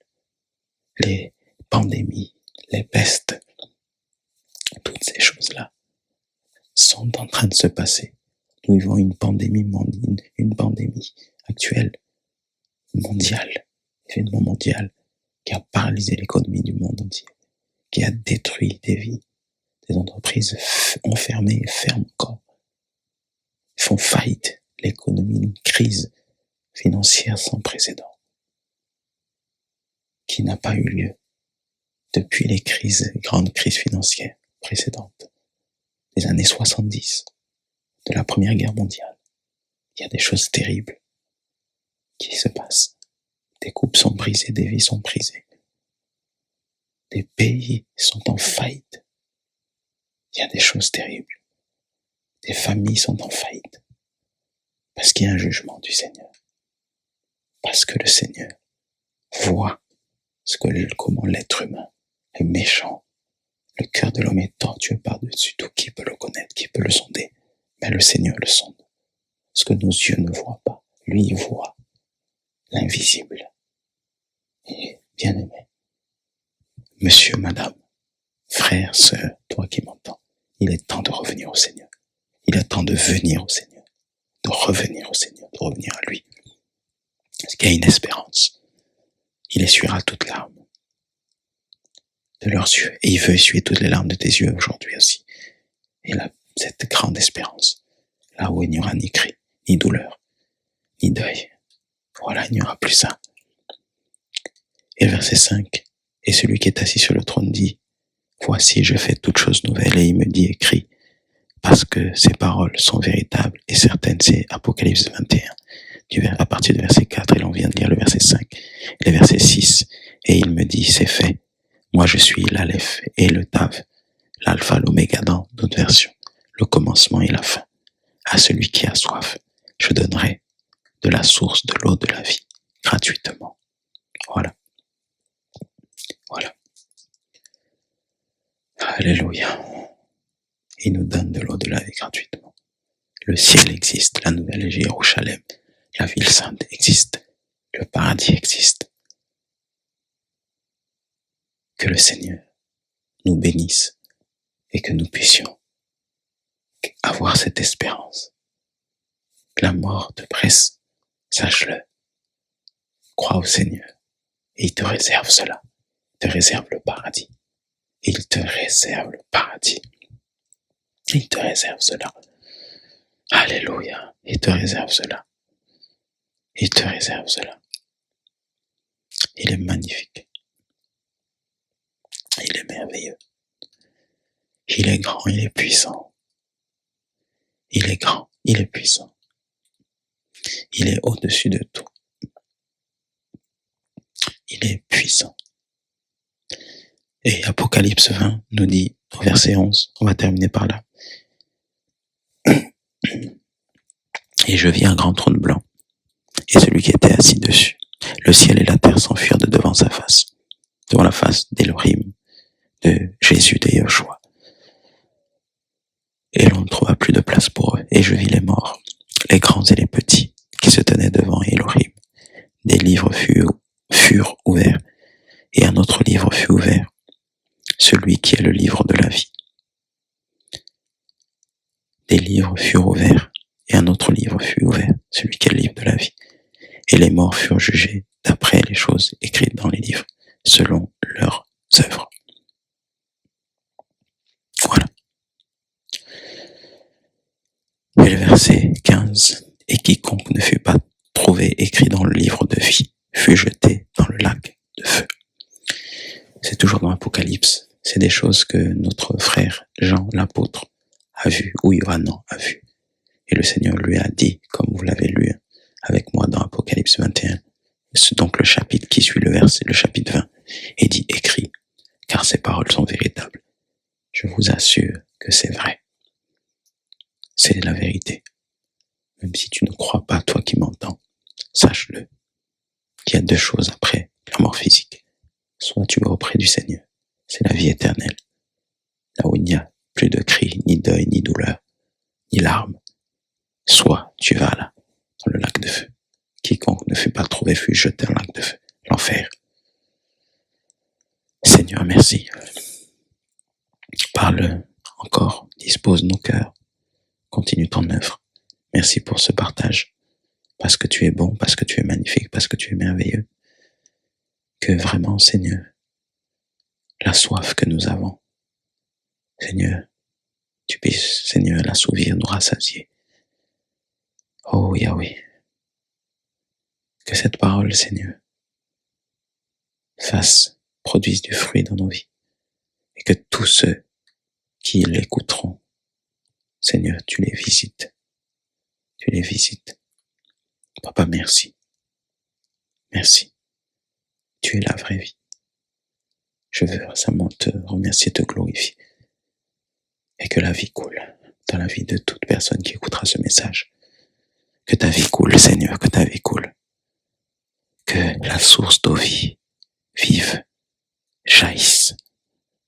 les pandémies, les pestes, toutes ces choses-là sont en train de se passer. Nous vivons une pandémie actuelle, mondiale, événement mondial, qui a paralysé l'économie du monde entier, qui a détruit des vies. Des entreprises ont fermé et ferment encore, font faillite. L'économie, une crise financière sans précédent, qui n'a pas eu lieu depuis les grandes crises financières précédentes, des années 70, de la Première Guerre mondiale. Il y a des choses terribles qui se passent. Des couples sont brisés, des vies sont brisées. Des pays sont en faillite. Il y a des choses terribles. Des familles sont en faillite. Parce qu'il y a un jugement du Seigneur. Parce que le Seigneur voit comment l'être humain est méchant. Le cœur de l'homme est tortueux par-dessus tout. Qui peut le connaître? Qui peut le sonder? Mais le Seigneur le sonde. Ce que nos yeux ne voient pas, lui, il voit l'invisible. Et bien-aimé, monsieur, madame, frère, sœur, toi qui m'entends, il est temps de revenir au Seigneur. Il est temps de venir au Seigneur, de revenir au Seigneur, de revenir à lui. Parce qu'il y a une espérance. Il essuiera toutes larmes de leurs yeux. Et il veut essuyer toutes les larmes de tes yeux aujourd'hui aussi. Et là, cette grande espérance, là où il n'y aura ni cri, ni douleur, ni deuil. Voilà, il n'y aura plus ça. Et verset 5, et celui qui est assis sur le trône dit, voici, je fais toutes choses nouvelles. Et il me dit, écrit, parce que ces paroles sont véritables et certaines. C'est Apocalypse 21, à partir du verset 4, et l'on vient de lire le verset 5, le verset 6. Et il me dit, c'est fait. Moi, je suis l'Aleph et le Tav, l'Alpha, l'Oméga dans d'autres versions, le commencement et la fin. À celui qui a soif, je donnerai de la source de l'eau de la vie, gratuitement. Voilà. Voilà. Alléluia. Il nous donne de l'eau de la vie gratuitement. Le ciel existe, la nouvelle Jérusalem, la ville sainte existe, le paradis existe. Que le Seigneur nous bénisse et que nous puissions avoir cette espérance. Que la mort te presse, sache-le. Crois au Seigneur et il te réserve cela. Il te réserve le paradis. Il te réserve le paradis. Il te réserve cela. Alléluia. Il te réserve cela. Il te réserve cela. Il est magnifique. Il est merveilleux. Il est grand, il est puissant. Il est grand, il est puissant. Il est au-dessus de tout. Il est puissant. Et Apocalypse 20 nous dit, au verset 11, on va terminer par là. Et je vis un grand trône blanc, et celui qui était assis dessus. Le ciel et la terre s'enfuirent de devant sa face, devant la face d'Élohim, de Jésus, de Yeshua. Et l'on ne trouva plus de place pour eux. Et je vis les morts, les grands et les petits, qui se tenaient devant Élohim. Des livres furent ouverts, et un autre livre fut ouvert, celui qui est le livre de la vie. Des livres furent ouverts, et un autre livre fut ouvert, celui qui est le livre de la vie. Et les morts furent jugés d'après les choses écrites dans les livres, selon leurs œuvres. Voilà. Et le verset 15, « Et quiconque ne fut pas trouvé écrit dans le livre de vie fut jeté dans le lac de feu. » C'est toujours dans l'Apocalypse. C'est des choses que notre frère Jean l'apôtre a vu, ou Yohanan a vu. Et le Seigneur lui a dit, comme vous l'avez lu avec moi dans Apocalypse 21, c'est donc le chapitre qui suit le verset, le chapitre 20, et dit écrit, car ces paroles sont véritables. Je vous assure que c'est vrai. C'est la vérité. Même si tu ne crois pas, toi qui m'entends, sache-le, qu'il y a deux choses après la mort physique. Soit tu vas auprès du Seigneur, c'est la vie éternelle, là où il n'y a plus de cris, ni deuil, ni douleur, ni larmes. Soit tu vas là, dans le lac de feu. Quiconque ne fut pas trouvé fut jeté dans le lac de feu, l'enfer. Seigneur, merci. Parle encore, dispose nos cœurs, continue ton œuvre. Merci pour ce partage, parce que tu es bon, parce que tu es magnifique, parce que tu es merveilleux. Que vraiment, Seigneur, la soif que nous avons, Seigneur, tu puisses, Seigneur, l'assouvir, nous rassasier. Oh Yahweh, que cette parole, Seigneur, produise du fruit dans nos vies, et que tous ceux qui l'écouteront, Seigneur, tu les visites. Tu les visites. Papa, merci. Merci. Tu es la vraie vie. Je veux récemment te remercier, te glorifier. Et que la vie coule dans la vie de toute personne qui écoutera ce message. Que ta vie coule, Seigneur, que ta vie coule. Que la source d'eau vive, jaillisse.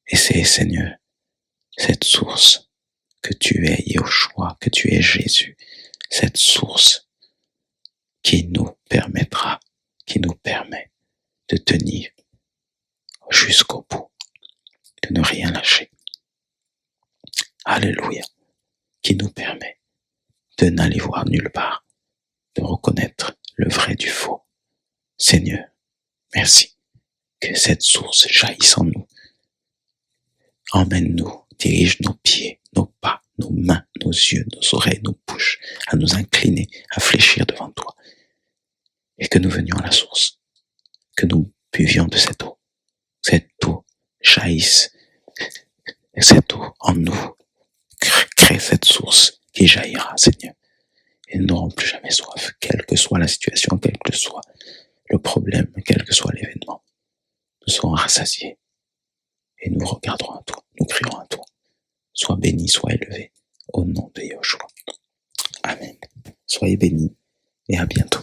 Et c'est, Seigneur, cette source que tu es Yeshua, que tu es Jésus, cette source qui nous permet de tenir jusqu'au bout, de ne rien lâcher. Alléluia, qui nous permet de n'aller voir nulle part, de reconnaître le vrai du faux. Seigneur, merci que cette source jaillisse en nous. Emmène-nous, dirige nos pieds, nos pas, nos mains, nos yeux, nos oreilles, nos bouches, à nous incliner, à fléchir devant toi. Et que nous venions à la source, que nous buvions de cette eau jaillisse, cette eau en nous, crée cette source qui jaillira, Seigneur. Et nous n'aurons plus jamais soif, quelle que soit la situation, quel que soit le problème, quel que soit l'événement. Nous serons rassasiés et nous regarderons à toi, nous crierons à toi. Sois béni, sois élevé, au nom de Yeshua. Amen. Soyez bénis et à bientôt.